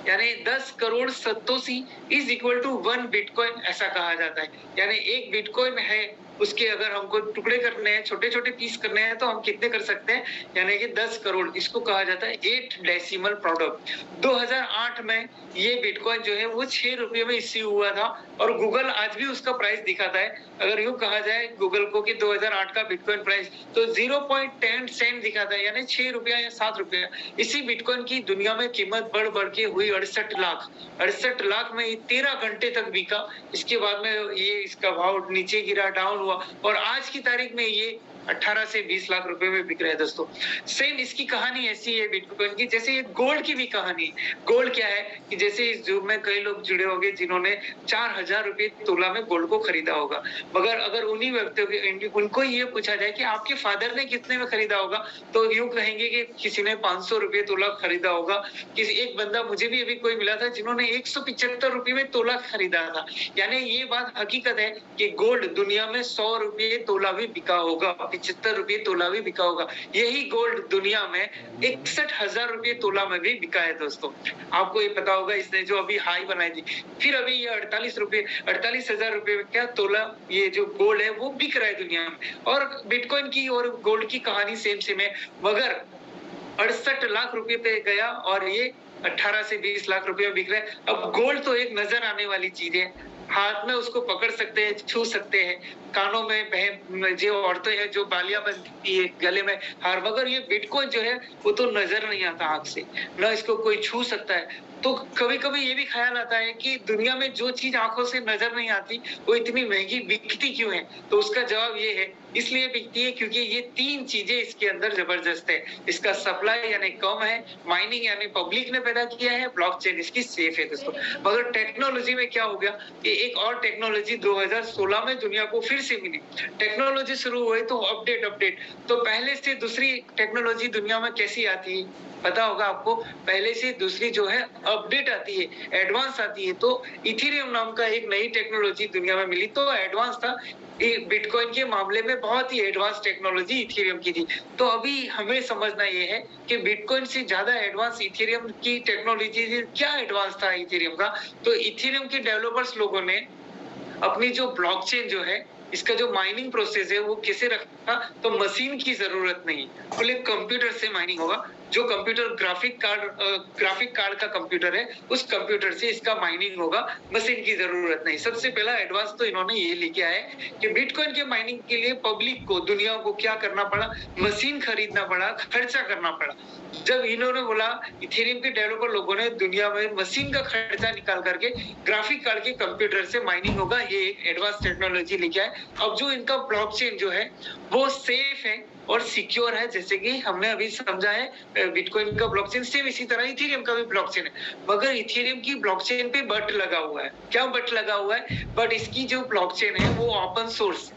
यानी 10 crore satoshi is equal to 1 bitcoin, ऐसा कहा जाता है। यानी एक बिटकॉइन है उसके अगर हमको टुकड़े करने हैं, छोटे-छोटे पीस करने हैं तो हम कितने कर सकते हैं? यानी कि 10 करोड़, इसको कहा जाता है 8 डेसिमल प्रोडक्ट। 2008 में ये बिटकॉइन जो है वो ₹6 में इश्यू हुआ था और गूगल आज भी उसका प्राइस दिखाता है। अगर यूँ कहा जाए गूगल को कि 2008 का बिटकॉइन प्राइस तो 0.10 सेंट दिखाता है, यानी ₹6 या ₹7। इसी बिटकॉइन की दुनिया में कीमत बढ़-बढ़ के हुई 68 लाख। 68 लाख में ये 13 घंटे तक बिका। इसके बाद में ये इसका भाव नीचे गिरा, डाउन हुआ और आज की तारीख में ये 18 से 20 लाख रुपए में बिक रहा है दोस्तों। सेम इसकी कहानी ऐसी है बिटकॉइन की, जैसे ये गोल्ड की भी कहानी है। गोल्ड क्या है कि जैसे इस युग में कई लोग जुड़े होंगे जिन्होंने 4000 रुपए तोला में गोल्ड को खरीदा होगा, मगर अगर उन्हीं व्यक्तियों के उनको ये पूछा जाए कि आपके फादर ने कितने में खरीदा होगा, तो यूं कहेंगे कि किसी ने 500 रुपए तोला खरीदा होगा। किसी एक बंदा मुझे भी अभी कोई मिला था जिन्होंने 175 रुपए में तोला खरीदा था। यानी ये बात हकीकत है कि गोल्ड दुनिया में 100 रुपए तोला भी बिका होगा, 75 रुपए तोला भी बिका होगा। यही गोल्ड दुनिया में 61,000 रुपए तोला में भी बिका है दोस्तों। आपको ये पता होगा, इसने जो अभी हाई बनाई थी, फिर अभी ये 48,000 रुपए में क्या तोला ये जो गोल्ड है वो बिक रहा है दुनिया में। और बिटकॉइन की और गोल्ड की कहानी सेम सेम है, मगर 68 लाख रुपए पे गया और ये 18 से 20 लाख रुपए में बिक रहा है। अब गोल्ड तो एक नजर आने वाली चीज है, हाथ में उसको पकड़ सकते हैं, छू सकते हैं, कानों में जो औरतें हैं जो बालियां बनती है, गले में हार, मगर ये बिटकॉइन जो है वो तो नजर नहीं आता आंख से, न इसको कोई छू सकता है। तो कभी-कभी ये भी ख्याल आता है कि दुनिया में जो चीज आंखों से नजर नहीं आती वो इतनी महंगी बिकती क्यों है? तो उसका जवाब ये है, इसलिए बिकती है क्योंकि ये 3 चीजें इसके अंदर जबरदस्त है। इसका सप्लाई यानी कम है, माइनिंग यानी पब्लिक ने पैदा किया है, ब्लॉकचेन इसकी सेफ है दोस्तों। मगर टेक्नोलॉजी में क्या हो गया कि एक और टेक्नोलॉजी 2016 में दुनिया को फिर से मिली। टेक्नोलॉजी शुरू हुई तो अपडेट। तो पहले से दूसरी टेक्नोलॉजी दुनिया में कैसी आती है? पता होगा आपको, पहले से दूसरी जो है अपडेट आती है, एडवांस आती है। तो इथेरियम नाम का एक नई टेक्नोलॉजी दुनिया में मिली, तो एडवांस था। बिटकॉइन के मामले में बहुत ही एडवांस टेक्नोलॉजी इथेरियम की थी। तो अभी हमें समझना ये है कि बिटकॉइन से ज्यादा एडवांस इथेरियम की टेक्नोलॉजी क्या एडवांस था इथेरियम का? तो इथेरियम के डेवलपर्स लोगों ने अपनी जो ब्लॉकचेन जो है, इसका जो माइनिंग प्रोसेस है वो कैसे रखा? तो मशीन की जरूरत नहीं, फुल एक कंप्यूटर से माइनिंग होगा। जो कंप्यूटर ग्राफिक कार्ड का कंप्यूटर है, उस कंप्यूटर से इसका माइनिंग होगा, मशीन की जरूरत नहीं। सबसे पहला एडवांस तो इन्होंने ये लेके आए कि बिटकॉइन के माइनिंग के लिए पब्लिक को, दुनिया को क्या करना पड़ा? मशीन खरीदना पड़ा, खर्चा करना पड़ा। जब इन्होंने बोला, इथेरियम के डेवलपर लोगों ने दुनिया में मशीन का खर्चा निकाल करके ग्राफिक कार्ड के कंप्यूटर से माइनिंग होगा, ये एक एडवांस टेक्नोलॉजी लेके आए। अब जो इनका ब्लॉकचेन जो है वो सेफ है और सिक्योर है, जैसे कि हमने अभी समझा है बिटकॉइन का ब्लॉकचेन, सेम इसी तरह इथेरियम का भी ब्लॉकचेन है। मगर इथेरियम की ब्लॉकचेन पे बट लगा हुआ है। क्या बट लगा हुआ है? बट इसकी जो ब्लॉकचेन है वो ओपन सोर्स।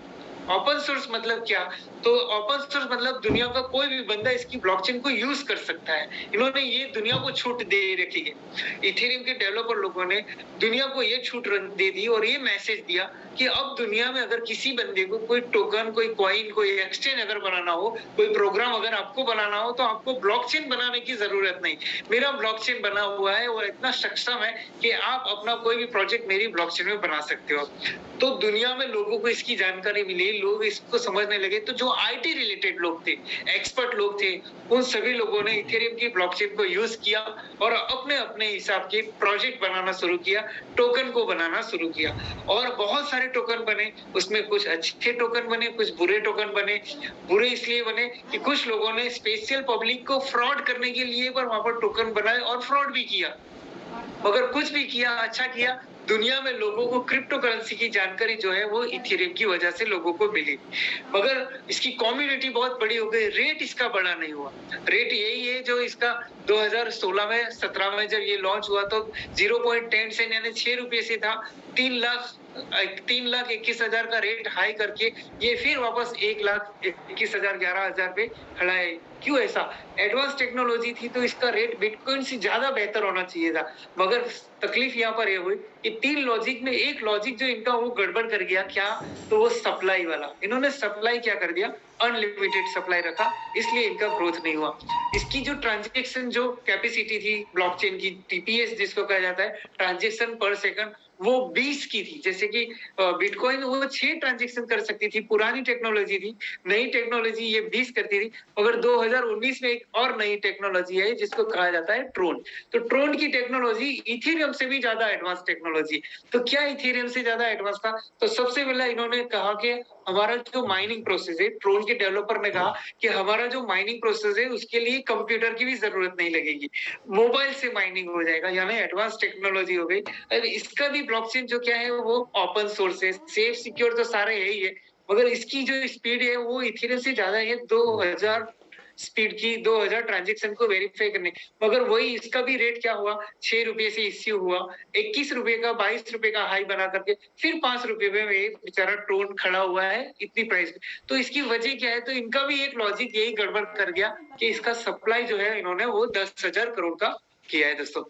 ओपन सोर्स मतलब क्या? तो ओपन सोर्स मतलब दुनिया का कोई भी बंदा इसकी ब्लॉकचेन को यूज कर सकता है। इन्होंने ये दुनिया को छूट दे रखी है। इथेरियम के डेवलपर लोगों ने दुनिया को ये छूट दे दी और ये मैसेज दिया कि अब दुनिया में अगर किसी बंदे को कोई टोकन, कोई कॉइन, कोई एक्सचेंज अगर बनाना हो, कोई प्रोग्राम अगर आपको बनाना हो, तो आपको ब्लॉकचेन बनाने की जरूरत नहीं। मेरा ब्लॉकचेन बना हुआ है और इतना सक्षम है कि आप अपना कोई भी प्रोजेक्ट मेरी ब्लॉकचेन में बना सकते हो। तो दुनिया में लोगों को इसकी जानकारी मिली, लोग इसको समझने लगे। तो जो आईटी रिलेटेड लोग थे, एक्सपर्ट लोग थे, उन सभी लोगों ने इथेरियम की ब्लॉकचेन को यूज किया और अपने अपने हिसाब के प्रोजेक्ट बनाना शुरू किया, टोकन को बनाना शुरू किया और बहुत सारे टोकन बने। उसमें कुछ अच्छे टोकन बने, कुछ बुरे टोकन बने। बुरे इसलिए बने कि कुछ लोगों ने स्पेशल पब्लिक को फ्रॉड करने के लिए पर वहां पर टोकन बनाए और फ्रॉड भी किया। मगर कुछ भी किया, अच्छा किया। दुनिया में लोगों को क्रिप्टो करेंसी की जानकारी जो है वो इथेरियम की वजह से लोगों को मिली, मगर इसकी कम्युनिटी बहुत बड़ी हो गई, रेट इसका बड़ा नहीं हुआ। रेट यही है जो इसका 2016 में 17 में जब ये लॉन्च हुआ तो 0.10 सेंट यानी 6 रुपए से था। 3,21,000 का रेट हाई करके ये फिर वापस 1,21,000 11,000 पे खड़ा है। क्यों ऐसा? एडवांस टेक्नोलॉजी थी तो इसका रेट बिटकॉइन से ज्यादा बेहतर होना चाहिए था, मगर तकलीफ यहाँ पर ये हुई कि 3 लॉजिक में एक लॉजिक जो इनका वो गड़बड़ कर गया। क्या? तो वो सप्लाई वाला। इन्होंने सप्लाई क्या कर दिया? अनलिमिटेड सप्लाई रखा, इसलिए इनका ग्रोथ नहीं हुआ। इसकी जो ट्रांजैक्शन जो कैपेसिटी थी ब्लॉकचेन की, टीपीएस जिसको कहा जाता है, ट्रांजैक्शन पर सेकंड, वो 20 की थी। जैसे कि बिटकॉइन वो 6 ट्रांज़ैक्शन कर सकती थी, पुरानी टेक्नोलॉज़ी थी। नई टेक्नोलॉज़ी ये 20 करती थी। मगर 2019 में एक और नई टेक्नोलॉज़ी है जिसको कहा जाता है ट्रोन। तो ट्रोन की टेक्नोलॉज़ी इथेरियम से भी ज़्यादा एडवांस टेक्नोलॉज़ी। तो क्या इथेरियम से ज़्यादा एडवांस था? तो सबसे पहला इन्होंने कहा कि हमारा जो माइनिंग प्रोसेस है, ट्रोन के डेवलपर ने कहा कि हमारा जो माइनिंग प्रोसेस है उसके लिए कंप्यूटर की भी ज़रूरत नहीं लगेगी। मोबाइल से माइनिंग हो जाएगा, यानी एडवांस टेक्नोलॉज़ी हो गई। इसका भी ब्लॉकचेन जो क्या है वो ओपन सोर्स है, सेफ सिक्योर तो सारे है ही है, मगर इसकी जो स्पीड है वो इथेरियम से ज़्यादा है। 2000 स्पीड की 2000 ट्रांज़ैक्शन को वेरीफाई करने। मगर वही इसका भी रेट क्या हुआ, ₹6 से इश्यू हुआ, ₹21 का ₹22 का हाई बना करके फिर ₹5 में ये बेचारा ट्रोन खड़ा हुआ है इतनी प्राइस में। तो इसकी वजह क्या है? तो इनका भी एक लॉजिक यही गड़बड़ कर गया कि इसका सप्लाई जो है इन्होंने वो 10,000 करोड़ का किया है दोस्तों।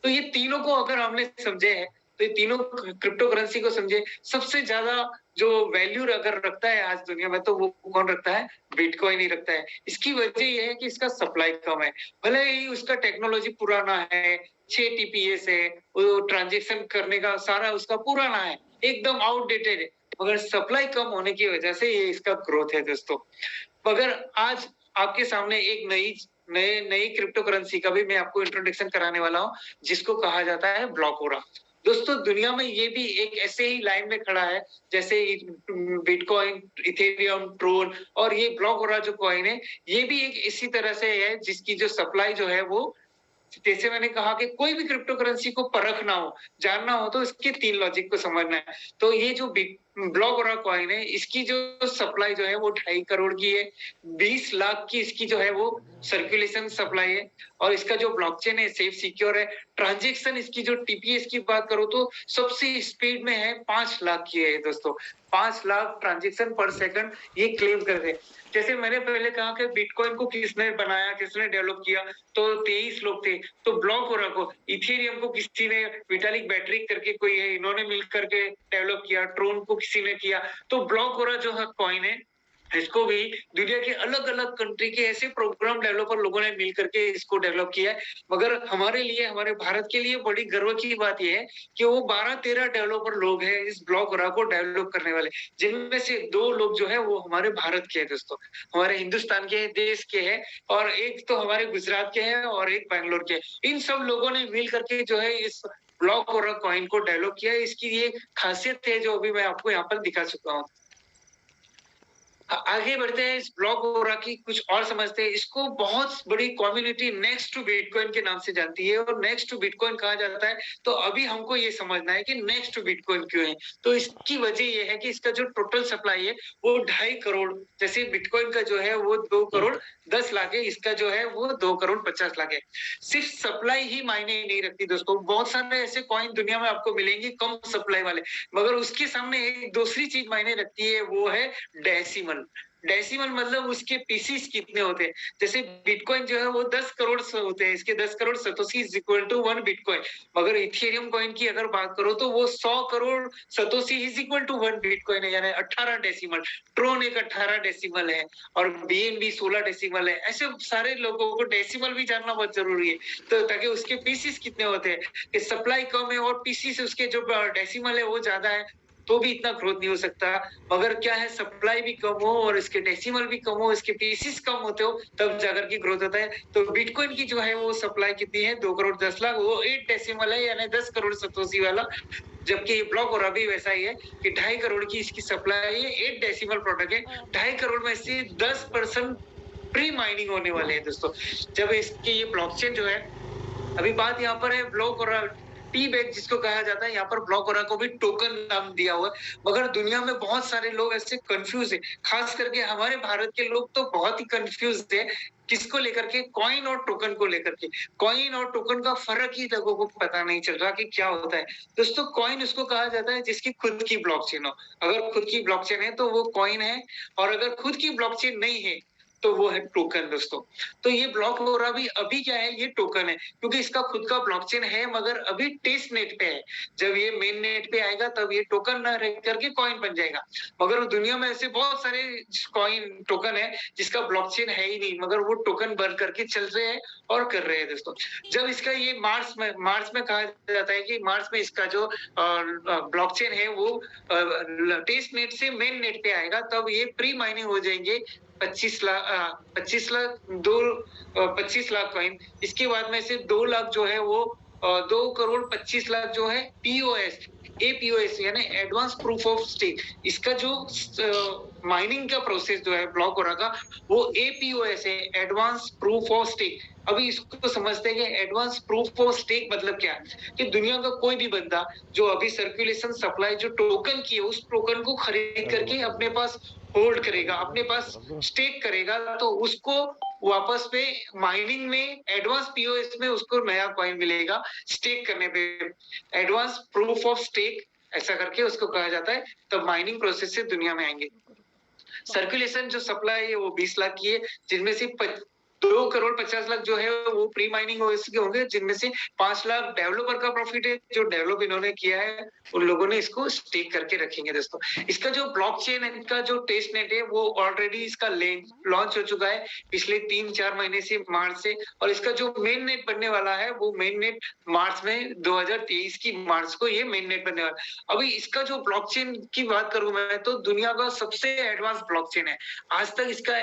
तो ये तीनों को अगर हमने समझे हैं, तो ये तीनों क्रिप्टो करेंसी को समझे, सबसे ज़्यादा जो वैल्यू अगर रखता है आज दुनिया में, तो वो कौन रखता है? बिटकॉइन ही रखता है। इसकी वजह ये है कि इसका सप्लाई कम है। भले ही उसका टेक्नोलॉजी पुराना है, 6 टीपीएस है, वो ट्रांज़ैक्शन करने का सारा उसका पुराना है, एकदम आउटडेटेड है, मगर सप्लाई कम होने की वजह से ये इसका ग्रोथ है दोस्तों। मगर आज आपके सामने एक नई क्रिप्टो करेंसी का भी मैं आपको इंट्रोडक्शन कराने वाला हूँ, जिसको कहा जाता है ब्लॉकोरा। दोस्तों दुनिया में ये भी एक ऐसे ही लाइन में खड़ा है, जैसे बिटकॉइन, इथेरियम, ट्रोन और ये ब्लॉकोरा जो कॉइन है, ये भी एक इसी तरह से है जिसकी जो सप्लाई जो है वो जैसे मैंने कहा कि कोई भी क्रिप्टो करेंसी को परखना हो, जानना हो तो इसके 3 लॉजिक को समझना है। तो ये जो ब्लॉकोरा कॉइन है, इसकी जो सप्लाई जो है वो 2.5 करोड़ की है। 20 लाख की इसकी जो है वो सर्कुलेशन सप्लाई है और इसका जो ब्लॉकचेन है सेफ सिक्योर है। ट्रांज़ैक्शन इसकी जो टीपीएस की बात करो तो सबसे स्पीड में है 5 लाख की है दोस्तों। 5 लाख ट्रांज़ैक्शन पर सेकंड ये क्लेम कर रहे हैं। जैसे मैंने पहले कहा कि बिटकॉइन को किसने बनाया, किसने डेवलप किया, तो 23 लोग थे। तो ब्लॉकोरा को, इथेरियम को किसी ने विटालिक बैटरी करके कोई है, इन्होंने मिल करके डेवलप किया, ट्रोन को किसी ने किया। तो ब्लॉकोरा जो है कॉइन है, इसको भी दुनिया के अलग-अलग कंट्री के ऐसे प्रोग्राम डेवलपर लोगों ने मिल करके इसको डेवलप किया है। मगर हमारे लिए, हमारे भारत के लिए बड़ी गर्व की बात ये है कि वो 12-13 डेवलपर लोग हैं इस ब्लॉकोरा को डेवलप करने वाले, जिनमें से 2 लोग जो है वो हमारे भारत के हैं दोस्तों, हमारे हिंदुस्तान के देश के हैं और एक तो हमारे गुजरात के हैं और एक बैंगलोर के। इन सब लोगों ने मिल करके जो है इस ब्लॉकोरा कॉइन को डेवलप किया है। इसकी ये खासियत है जो अभी मैं आपको यहाँ पर दिखा चुका हूँ। आगे बढ़ते हैं, इस ब्लॉकोरा की कुछ और समझते हैं। इसको बहुत बड़ी कम्युनिटी नेक्स्ट टू बिटकॉइन के नाम से जानती है और नेक्स्ट टू बिटकॉइन कहा जाता है। तो अभी हमको ये समझना है कि नेक्स्ट टू बिटकॉइन क्यों है। तो इसकी वजह ये है कि इसका जो टोटल सप्लाई है वो 2.5 करोड़, जैसे बिटकॉइन का जो है वो 2 करोड़ 10 लाख है, इसका जो है वो 2 करोड़ 50 लाख है। सिर्फ सप्लाई ही मायने नहीं रखती दोस्तों, बहुत सारे ऐसे कॉइन दुनिया में आपको मिलेंगे कम सप्लाई वाले, मगर उसके सामने एक दूसरी चीज मायने रखती है, वो है डेसिमल। डेसिमल मतलब उसके पीसीस कितने होते हैं। जैसे बिटकॉइन जो है वो 10 करोड़ होते हैं, इसके 10 crore satoshi is equal to 1 bitcoin. मगर इथेरियम कॉइन की अगर बात करो तो वो 100 crore satoshi is equal to 1 bitcoin है, यानी 18 डेसिमल। ट्रोन एक 18 डेसिमल है और बीएनबी 16 डेसिमल है। ऐसे सारे लोगों को डेसिमल भी जानना बहुत जरूरी है, तो ताकि उसके पीसीस कितने होते हैं, कि सप्लाई कम है और पीसीस उसके जो डेसिमल है वो ज्यादा है, तो भी इतना ग्रोथ नहीं हो सकता। मगर क्या है, सप्लाई भी कम हो और इसके डेसिमल भी कम हो, इसके पीसीस कम होते हो, तब जाकर की ग्रोथ होता है। तो बिटकॉइन की जो है वो सप्लाई कितनी है, 2 करोड़ 10 लाख, वो 8 डेसिमल है, यानी 10 करोड़ सतोशी वाला। जबकि ये ब्लॉक और अभी वैसा ही है कि 2.5 करोड़ की इसकी सप्लाई है, 8 डेसिमल प्रोडक्ट है। 2.5 करोड़ में से 10% प्री माइनिंग होने वाले हैं दोस्तों। जब इसकी ये ब्लॉकचेन जो है, अभी बात यहाँ पर है ब्लॉक और टी बैग जिसको कहा जाता है, यहाँ पर ब्लॉक और को भी टोकन नाम दिया हुआ है। मगर दुनिया में बहुत सारे लोग ऐसे कंफ्यूज है, खास करके हमारे भारत के लोग तो बहुत ही कंफ्यूज है। किसको लेकर के? कॉइन और टोकन को लेकर के। कॉइन और टोकन का फर्क ही लोगों को पता नहीं चल रहा कि क्या होता है। दोस्तों कॉइन उसको कहा जाता है जिसकी खुद की ब्लॉकचेन हो। अगर खुद की ब्लॉकचेन है तो वो कॉइन है, और अगर खुद की ब्लॉकचेन नहीं है तो वो है टोकन दोस्तों। तो ये ब्लॉक हो रहा भी अभी क्या है, ये टोकन है, क्योंकि इसका खुद का ब्लॉकचेन है मगर अभी टेस्ट नेट पे है। जब ये मेन नेट पे आएगा तब ये टोकन ना रह करके कॉइन बन जाएगा। मगर दुनिया में ऐसे बहुत सारे कॉइन टोकन है जिसका ब्लॉकचेन है ही नहीं, मगर वो टोकन बन करके चल रहे हैं और कर रहे हैं दोस्तों। जब इसका ये मार्च में कहा जाता है कि मार्च में इसका जो ब्लॉकचेन है वो टेस्ट नेट से मेन नेट पे आएगा, तब ये प्री माइनिंग हो जाएंगे 25 लाख 25 लाख कॉइन। इसके बाद में से 2 लाख जो है वो 2 करोड़ 25 लाख जो है पीओएस, एपीओएस यानी एडवांस प्रूफ ऑफ स्टेक। इसका जो माइनिंग का प्रोसेस जो है ब्लॉक हो रहा का, वो एपीओएस है, एडवांस प्रूफ ऑफ स्टेक। अभी इसको समझते हैं कि एडवांस प्रूफ ऑफ स्टेक मतलब क्या है, कि दुनिया का कोई भी बंदा जो अभी सर्कुलेशन सप्लाई जो टोकन की है, उस टोकन को खरीद करके अपने पास होल्ड करेगा, अपने पास स्टेक करेगा, तो उसको वापस पे माइनिंग में एडवांस पीओएस में उसको नया कॉइन मिलेगा स्टेक करने पे। एडवांस प्रूफ ऑफ स्टेक ऐसा करके उसको कहा जाता है, तब माइनिंग प्रोसेस से दुनिया में आएंगे। सर्कुलेशन जो सप्लाई है वो 20 लाख की है, जिनमें से 2 करोड़ 50 लाख जो है वो प्री माइनिंग ओएस के होंगे, जिनमें से 5 लाख डेवलपर का प्रॉफिट है, जो डेवलप इन्होंने किया है उन लोगों ने इसको स्टेक करके रखेंगे दोस्तों। इसका जो ब्लॉकचेन है, इनका जो टेस्ट नेट है वो ऑलरेडी इसका लॉन्च हो चुका है पिछले 3-4 महीने से, मार्च से। और इसका जो मेन नेट बनने वाला है वो मेन नेट मार्च में 2023 की मार्च को ये मेन नेट बनने वाला है। अभी इसका जो ब्लॉकचेन की बात करूं मैं, तो दुनिया का सबसे एडवांस ब्लॉकचेन है। आज तक इसका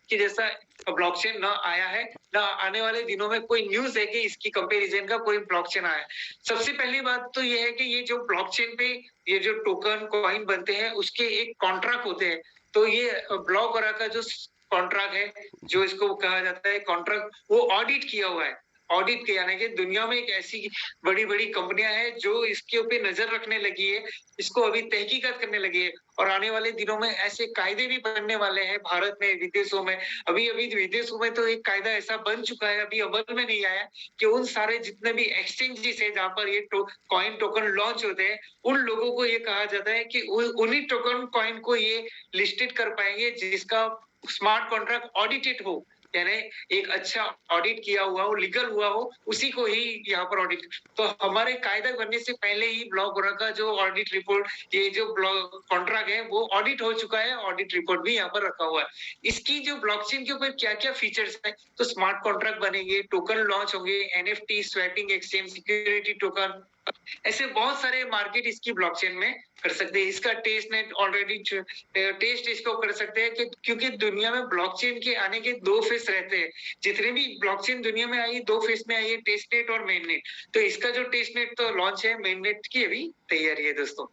कि जैसा ब्लॉकचेन ना आया है, ना आने वाले दिनों में कोई न्यूज है कि इसकी कंपैरिजन का कोई ब्लॉकचेन आया है। सबसे पहली बात तो ये है कि ये जो ब्लॉकचेन पे ये जो टोकन कॉइन बनते हैं उसके एक कॉन्ट्रैक्ट होते हैं। तो ये ब्लॉक वरा का जो कॉन्ट्रैक्ट है, जो इसको कहा जाता है कॉन्ट्रैक्ट, वो ऑडिट किया हुआ है। ऑडिट किया यानी कि दुनिया में एक ऐसी बड़ी-बड़ी कंपनियां हैं जो इसके ऊपर नजर रखने लगी है, इसको अभी तहकीकात करने लगी है, और आने वाले दिनों में ऐसे कायदे भी बनने वाले हैं भारत में, विदेशों में। अभी विदेशों में तो एक कायदा ऐसा बन चुका है, अभी अमल में नहीं आया, कि उन सारे जितने भी एक्सचेंजेस है जहां पर ये कॉइन टोकन लॉन्च होते हैं, उन लोगों को ये कहा जाता है कि उन्हीं टोकन कॉइन को ये लिस्टेड कर पाएंगे जिसका स्मार्ट कॉन्ट्रैक्ट ऑडिटेड हो, यानी एक अच्छा ऑडिट किया हुआ हो, लीगल हुआ हो, उसी को ही यहाँ पर ऑडिट। तो हमारे कायदा बनने से पहले ही ब्लॉक का जो ऑडिट रिपोर्ट, ये जो ब्लॉक कॉन्ट्रैक्ट है वो ऑडिट हो चुका है, ऑडिट रिपोर्ट भी यहाँ पर रखा हुआ है। इसकी जो ब्लॉकचेन के ऊपर क्या क्या फीचर्स है, तो स्मार्ट कॉन्ट्रैक्ट बनेंगे, टोकन लॉन्च होंगे, NFT, sweating exchange, security token, ऐसे बहुत सारे मार्केट इसकी ब्लॉकचेन में कर सकते हैं। इसका टेस्ट नेट ऑलरेडी टेस्ट इसको कर सकते हैं, कि क्योंकि दुनिया में ब्लॉकचेन के आने के 2 फेस रहते हैं। जितने भी ब्लॉकचेन दुनिया में आई 2 फेस में आई है, टेस्ट नेट और मेन नेट। तो इसका जो टेस्ट नेट तो लॉन्च है, मेन नेट की अभी तैयारी है दोस्तों।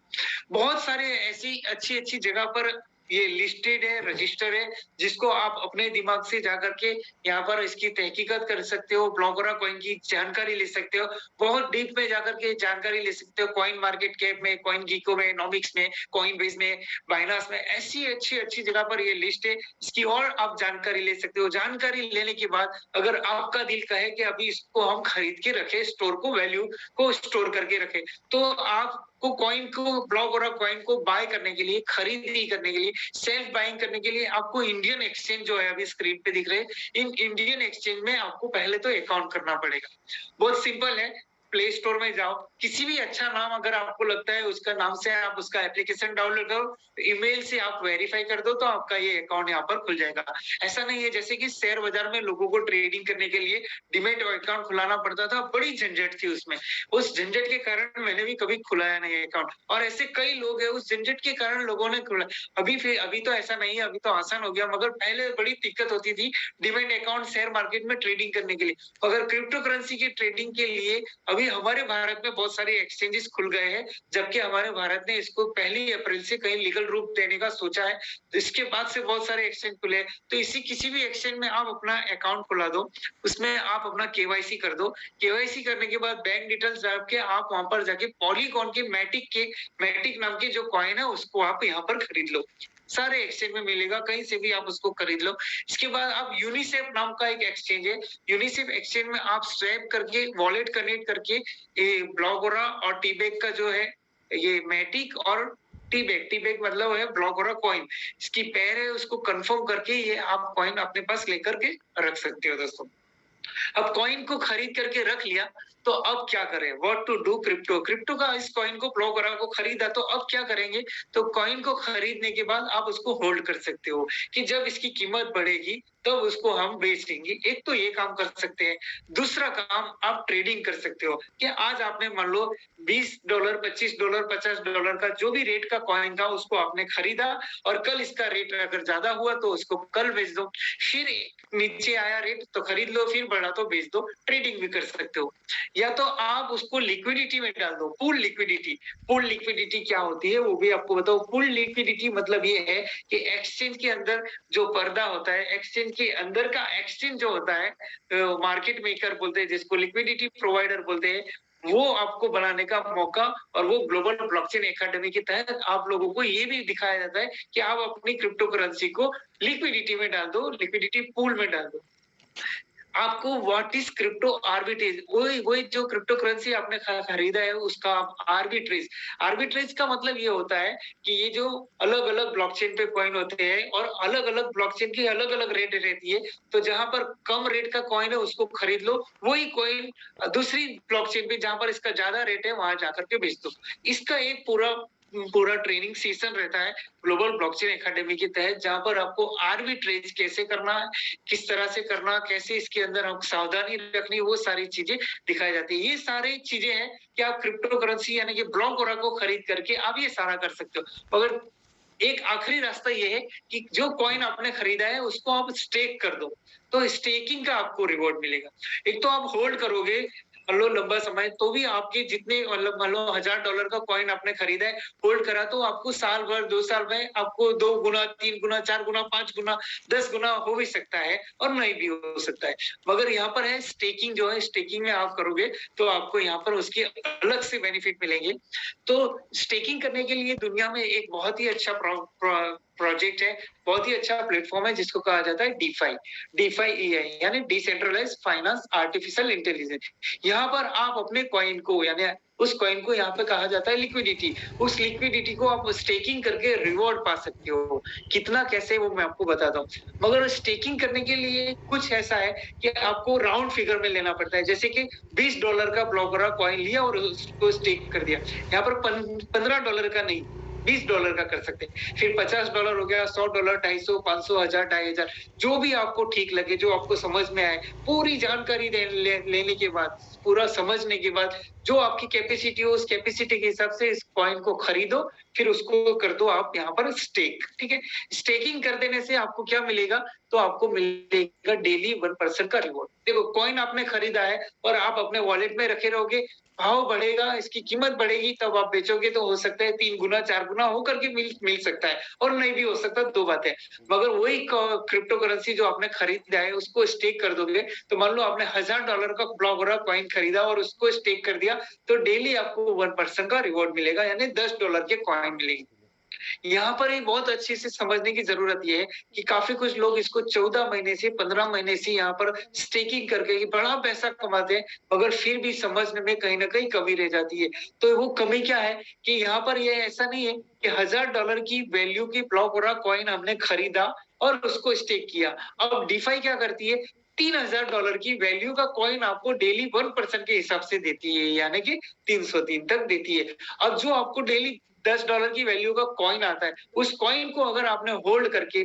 बहुत सारे ऐसी अच्छी जगह पर ये लिस्टेड है, रजिस्टर है, जिसको आप अपने दिमाग से जाकर के यहाँ पर इसकी तहकीकात कर सकते हो, ब्लॉकरा कॉइन की जानकारी ले सकते हो, बहुत डीप में जाकर के जानकारी ले सकते हो, कॉइन मार्केट कैप में, कॉइन गीको में, नॉमिक्स में, कॉइन बेस में, बाइनांस में, ऐसी अच्छी जगह पर ये लिस्ट है, इसकी और आप जानकारी ले सकते हो। जानकारी लेने के बाद अगर आपका दिल कहे कि अभी इसको हम खरीद के रखे, स्टोर को, वैल्यू को स्टोर करके रखे, तो आप कॉइन को, ब्लॉक और कॉइन को बाय करने के लिए, खरीदी करने के लिए, सेल्फ बाइंग करने के लिए आपको इंडियन एक्सचेंज जो है अभी स्क्रीन पे दिख रहे हैं, इन इंडियन एक्सचेंज में आपको पहले तो अकाउंट करना पड़ेगा। बहुत सिंपल है, प्ले स्टोर में जाओ, किसी भी अच्छा नाम अगर आपको लगता है उसका नाम से आप उसका एप्लीकेशन डाउनलोड करो, ईमेल से आप वेरीफाई कर दो, तो आपका ये अकाउंट यहाँ पर खुल जाएगा। ऐसा नहीं है जैसे कि शेयर बाजार में लोगों को ट्रेडिंग करने के लिए डीमैट अकाउंट खुलाना पड़ता था, बड़ी झंझट थी उसमें। उस झंझट के कारण मैंने भी कभी खुलाया नहीं अकाउंट, और ऐसे कई लोग हैं उस झंझट के कारण लोगों ने खुला। अभी तो ऐसा नहीं है, अभी तो आसान हो गया, मगर पहले बड़ी दिक्कत होती थी डीमैट अकाउंट शेयर मार्केट में ट्रेडिंग करने के लिए। अगर क्रिप्टो करेंसी की ट्रेडिंग के लिए अभी हमारे भारत में बहुत सारे एक्सचेंजेस खुल गए हैं, जबकि हमारे भारत ने इसको 1 अप्रैल से कहीं लीगल रूप देने का सोचा है। तो इसके बाद से बहुत सारे एक्सचेंज खुले, तो इसी किसी भी एक्सचेंज में आप अपना अकाउंट खुला दो, उसमें आप अपना केवाईसी कर दो। केवाईसी करने के बाद बैंक डिटेल्स डाल के आप वहां पर जाके पॉलीगॉन के मैटिक नाम के जो कॉइन है उसको आप यहाँ पर खरीद लो। सारे एक्सचेंज में मिलेगा, कहीं से भी आप उसको खरीद लो। इसके बाद आप यूनिसेफ नाम का एक एक्सचेंज है, यूनिसेफ एक्सचेंज में आप स्वैप करके, वॉलेट कनेक्ट करके, ये ब्लॉगोरा और टीबेक का जो है, ये मैटिक और टी बैग मतलब है ब्लॉक हो रहा कॉइन, इसकी पेयर है उसको कंफर्म करके ये आप कॉइन अपने पास लेकर के रख सकते हो दोस्तों। अब कॉइन को खरीद करके रख लिया, तो अब क्या करें? What to do crypto? Crypto का इस कॉइन को ब्लॉकरा को खरीदा तो अब क्या करेंगे? तो कॉइन को खरीदने के बाद आप उसको होल्ड कर सकते हो कि जब इसकी कीमत बढ़ेगी तब उसको हम बेच देंगे। एक तो ये काम कर सकते हैं। दूसरा काम आप ट्रेडिंग कर सकते हो कि आज आपने मान लो $20, $25, $50 का जो भी रेट का कॉइन था उसको आपने खरीदा और कल इसका रेट अगर ज्यादा हुआ तो उसको कल बेच दो। फिर नीचे आया रेट तो खरीद लो, फिर बढ़ा तो बेच दो। ट्रेडिंग भी कर सकते हो। या तो आप उसको लिक्विडिटी में डाल दो, पूल लिक्विडिटी। पूल लिक्विडिटी क्या होती है वो भी आपको बताओ। पूल लिक्विडिटी मतलब ये है कि एक्सचेंज के अंदर जो पर्दा होता है, एक्सचेंज के अंदर का एक्सचेंज जो होता है, मार्केट मेकर बोलते हैं जिसको, लिक्विडिटी प्रोवाइडर बोलते हैं, वो आपको बनाने का मौका। और वो ग्लोबल ब्लॉकचेन एकेडमी के तहत आप लोगों को ये भी दिखाया जाता है कि आप अपनी क्रिप्टो करेंसी को लिक्विडिटी में डाल दो, लिक्विडिटी पूल में डाल दो। आपको व्हाट इज क्रिप्टो आर्बिट्रेज, वही वही जो क्रिप्टो करेंसी आपने खरीदा है उसका आप आर्बिट्रेज। आर्बिट्रेज का मतलब ये होता है कि ये जो अलग अलग ब्लॉकचेन पे कॉइन होते हैं और अलग अलग ब्लॉकचेन की अलग अलग रेट रहती है, तो जहां पर कम रेट का कॉइन है उसको खरीद लो, वही कॉइन दूसरी ब्लॉकचेन पे जहां पर इसका ज्यादा रेट है वहां जाकर के बेच दो। इसका एक पूरा पूरा ट्रेनिंग सेशन रहता है ग्लोबल ब्लॉकचेन एकेडमी के तहत, जहां पर आपको आर्बिट्रेज कैसे करना है, किस तरह से करना, कैसे इसके अंदर हम सावधानी रखनी, वो सारी चीजें दिखाई जाती है। ये सारी चीजें हैं कि आप क्रिप्टो करेंसी यानी कि ब्लॉक को खरीद करके आप ये सारा कर सकते हो। मगर एक आखिरी रास्ता ये है कि जो कॉइन आपने खरीदा है उसको आप स्टेक कर दो, तो स्टेकिंग का आपको रिवॉर्ड मिलेगा। एक तो आप होल्ड करोगे मान लो लंबा समय, तो भी आपके जितने मतलब मान लो $1000 का कॉइन आपने खरीदा है, होल्ड करा, तो आपको साल भर 2 साल में आपको 2 गुना, 3 गुना, 4 गुना, 5 गुना, 10 गुना हो भी सकता है और नहीं भी हो सकता है। मगर यहाँ पर है स्टेकिंग, जो है स्टेकिंग में आप करोगे तो आपको यहाँ पर उसके अलग से बेनिफिट मिलेंगे। तो स्टेकिंग करने के लिए दुनिया में एक बहुत ही अच्छा प्रोजेक्ट है, बहुत ही अच्छा प्लेटफॉर्म है जिसको कहा जाता है डीफाई। डीफाई एआई यानी डिसेंट्रलाइज्ड फाइनेंस आर्टिफिशियल इंटेलिजेंस। यहाँ पर आप अपने कॉइन को यानी उस कॉइन को यहाँ पे कहा जाता है लिक्विडिटी, उस लिक्विडिटी को आप स्टेकिंग करके रिवॉर्ड पा सकते हो। कितना कैसे वो मैं आपको बताता हूँ। मगर स्टेकिंग करने के लिए कुछ ऐसा है कि आपको राउंड फिगर में लेना पड़ता है, जैसे कि $20 का ब्लॉकरा कॉइन लिया और उसको स्टेक कर दिया। यहाँ पर $15 का नहीं, $20 का कर सकते हैं। फिर $50 हो गया, $100, 250, 500, 1000, 2500, जो भी आपको ठीक लगे, जो आपको समझ में आए। पूरी जानकारी लेने के बाद, पूरा समझने के बाद, जो आपकी कैपेसिटी हो उस कैपेसिटी के हिसाब से इस कॉइन को खरीदो, फिर उसको कर दो आप यहाँ पर स्टेक। ठीक है, स्टेकिंग कर देने से आपको क्या मिलेगा? तो आपको मिलेगा डेली 1% का रिवॉर्ड। देखो कॉइन आपने खरीदा है और आप अपने वॉलेट में रखे रहोगे, भाव बढ़ेगा, इसकी कीमत बढ़ेगी, तब आप बेचोगे तो हो सकता है 3 गुना 4 गुना होकर के मिल सकता है और नहीं भी हो सकता, दो बातें। मगर वही क्रिप्टो करेंसी जो आपने खरीदा है उसको स्टेक कर दोगे, तो मान लो आपने $1000 का ब्लॉकरा कॉइन खरीदा और उसको स्टेक कर दिया, तो डेली आपको 1% का रिवॉर्ड मिलेगा, यानी $10 के कॉइन मिलेगी। यहाँ पर ये बहुत अच्छे से समझने की जरूरत ये है कि काफी कुछ लोग इसको 14 महीने से 15 महीने से यहाँ पर स्टेकिंग करके बड़ा पैसा कमाते हैं, मगर फिर भी समझने में कहीं ना कहीं कमी रह जाती है। तो वो कमी क्या है कि यहाँ पर ये ऐसा नहीं है कि $1000 की वैल्यू की ब्लॉक हो रहा कॉइन हमने खरीदा और उसको स्टेक किया। अब डिफाई क्या करती है, $3000 की वैल्यू का कॉइन आपको डेली 1% के हिसाब से देती है, यानी कि 303 तक देती है। अब जो आपको डेली $10 की वैल्यू का कॉइन आता है, उस कॉइन को अगर आपने होल्ड करके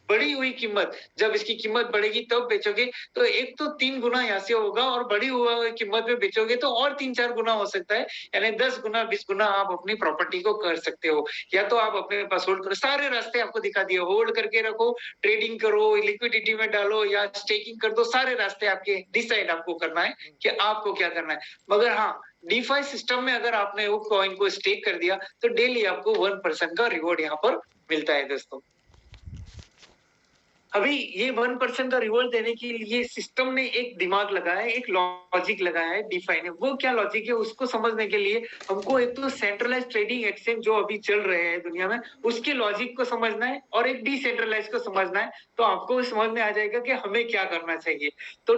बढ़ी हुई कीमत, जब इसकी कीमत बढ़ेगी तब बेचोगे, तो एक तो 3 गुना यहाँ से होगा और बढ़ी हुई कीमत में बेचोगे तो और 3-4 गुना हो सकता है, यानी 10 गुना 20 गुना आप अपनी प्रॉपर्टी को कर सकते हो। या तो आप अपने पास होल्ड करो, सारे रास्ते आपको दिखा दिए, होल्ड करके रखो, ट्रेडिंग करो, लिक्विडिटी में डालो या स्टेकिंग कर दो, सारे रास्ते आपके, डिसाइड आपको करना है कि आपको क्या करना है। मगर हाँ, डीफाई सिस्टम में अगर आपने वो कॉइन को स्टेक कर दिया तो डेली आपको 1% का रिवॉर्ड यहाँ पर मिलता है दोस्तों। अभी ये 1% का रिवॉर्ड देने के लिए सिस्टम ने एक दिमाग लगाया है, एक लॉजिक लगाया है, डिफाइन है। वो क्या लॉजिक है उसको समझने के लिए हमको एक तो सेंट्रलाइज्ड ट्रेडिंग एक्सचेंज जो अभी चल रहे हैं दुनिया में, उसके लॉजिक को समझना है और एक डिसेंट्रलाइज्ड को समझना है। तो आपको समझ में आ जाएगा कि हमें क्या करना चाहिए। तो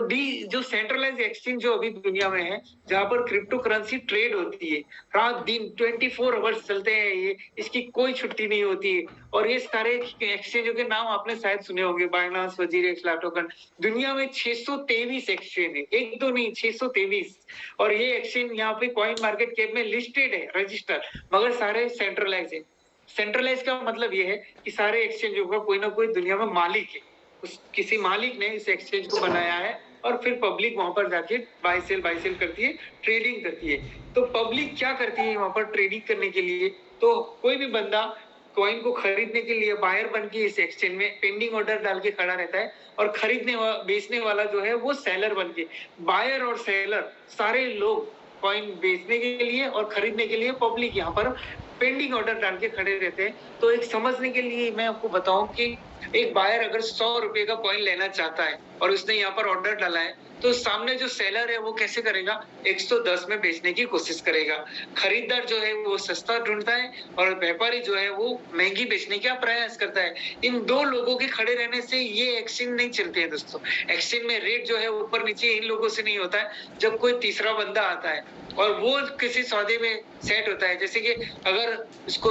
जो सेंट्रलाइज्ड एक्सचेंज जो अभी दुनिया में है, जहाँ पर क्रिप्टो करेंसी ट्रेड होती है, रात दिन 24 आवर्स चलते हैं ये, इसकी कोई छुट्टी नहीं होती है। और ये सारे एक्सचेंजों के नाम आपने शायद सुने होंगे, बाइनांस, वजीरेक्स, लाटोकन। दुनिया में 623 एक्सचेंज है, एक दो नहीं, 623। और ये एक्सचेंज यहाँ पे कॉइन मार्केट कैप में लिस्टेड है, रजिस्टर, मगर सारे सेंट्रलाइज है। सेंट्रलाइज का मतलब ये है कि सारे एक्सचेंजों का कोई ना कोई दुनिया में मालिक है। उस किसी मालिक ने इस एक्सचेंज को बनाया है और फिर पब्लिक वहां पर जाके बाय सेल करती है, ट्रेडिंग करती है। तो पब्लिक क्या करती है वहां पर ट्रेडिंग करने के लिए? तो कोई भी बंदा कॉइन को खरीदने के लिए बायर बन के इस एक्सचेंज में पेंडिंग ऑर्डर डाल के खड़ा रहता है, और बेचने वाला जो है वो सेलर बन के, बायर और सेलर सारे लोग कॉइन बेचने के लिए और खरीदने के लिए पब्लिक यहाँ पर पेंडिंग ऑर्डर डाल के खड़े रहते हैं। तो एक समझने के लिए मैं आपको बताऊं कि एक बायर अगर 100 रुपए का कॉइन लेना चाहता है और उसने यहाँ पर ऑर्डर डाला है, तो सामने जो सेलर है वो कैसे करेगा? 110 में बेचने की कोशिश करेगा। खरीदार जो है वो सस्ता ढूंढता है और व्यापारी जो है वो महंगी बेचने का प्रयास करता है। इन दो लोगों के खड़े रहने से ये एक्सचेंज नहीं चलते हैं दोस्तों। एक्सचेंज में रेट जो है ऊपर नीचे इन लोगों से नहीं होता है। जब कोई तीसरा बंदा आता है और वो किसी सौदे में सेट होता है, जैसे कि अगर उसको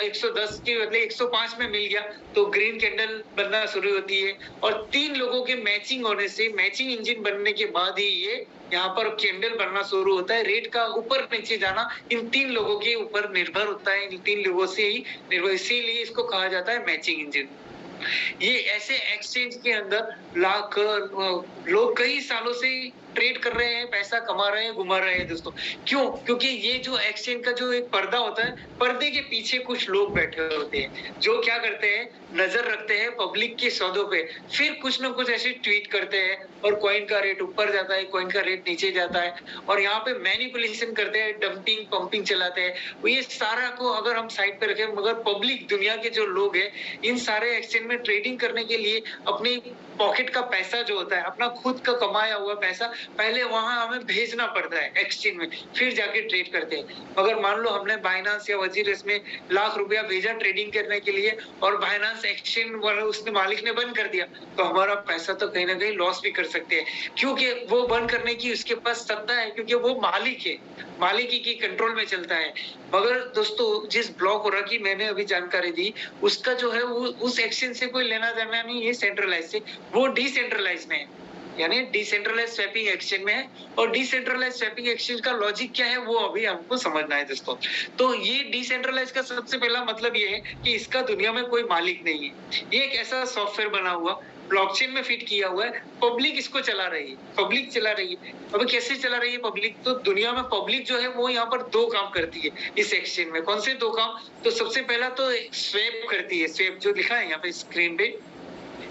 110 की बदले 105 में मिल गया, तो ग्रीन कैंडल बनना शुरू होती है। और 3 लोगों के मैचिंग होने से, मैचिंग इंजन बनने के बाद ही ये यहाँ पर कैंडल बनना शुरू होता है। रेट का ऊपर नीचे जाना इन 3 लोगों के ऊपर निर्भर होता है, इन 3 लोगों से ही निर्भर, इसीलिए इसको कहा जाता है मैचिंग इंजन। ये ऐसे एक्सचेंज के अंदर लाख लोग कई सालों से ट्रेड कर रहे हैं, पैसा कमा रहे हैं, घुमा रहे हैं दोस्तों। क्यों? क्योंकि ये जो एक्सचेंज का जो एक पर्दा होता है, पर्दे के पीछे कुछ लोग बैठे होते हैं जो क्या करते हैं, नजर रखते हैं पब्लिक के सौदों पे, फिर कुछ ना कुछ ऐसे ट्वीट करते हैं और कॉइन का रेट ऊपर जाता है, कॉइन का रेट नीचे जाता है, और यहाँ पे मैनिपुलेशन करते हैं, डंपिंग पंपिंग चलाते हैं। ये सारा को अगर हम साइड पे रखें, मगर पब्लिक दुनिया के जो लोग हैं, इन सारे एक्सचेंज में ट्रेडिंग करने के लिए अपनी पॉकेट का पैसा जो होता है, अपना खुद का कमाया हुआ पैसा पहले वहां हमें भेजना पड़ता है एक्सचेंज में, फिर जाके ट्रेड करते हैं। अगर मान लो हमने बाइनांस या वजीरेक्स में लाख रुपया भेजा ट्रेडिंग करने के लिए, और बाइनांस एक्सचेंज वाला उसने मालिक ने बंद कर दिया, तो हमारा पैसा तो कहीं ना कहीं लॉस भी कर सकते हैं, क्योंकि वो बंद करने की उसके पास सत्ता है, क्योंकि वो मालिक है, मालिकी की कंट्रोल में चलता है। मगर दोस्तों, जिस ब्लॉक हो रहा की मैंने अभी जानकारी दी, उसका जो है वो उस एक्सचेंज से कोई लेना देना नहीं है सेंट्रलाइज से, वो डिसेंट्रलाइज में है, यानी डिसेंट्रलाइज स्वैपिंग एक्सचेंज में है। और डिसेंट्रलाइज स्वैपिंग एक्सचेंज का लॉजिक क्या है वो अभी हमको समझना है दोस्तों। तो ये डिसेंट्रलाइज का सबसे पहला मतलब ये है कि इसका दुनिया में कोई मालिक नहीं है। ये एक ऐसा सॉफ्टवेयर बना हुआ, ब्लॉकचेन में फिट किया हुआ है, पब्लिक इसको चला रही है, पब्लिक चला रही है। अब कैसे चला रही है पब्लिक? तो दुनिया में पब्लिक जो है वो यहाँ पर 2 काम करती है इस एक्सचेंज में। कौन से 2 काम? तो सबसे पहला तो स्वैप करती है, स्वैप जो लिखा है यहाँ पे स्क्रीन पे,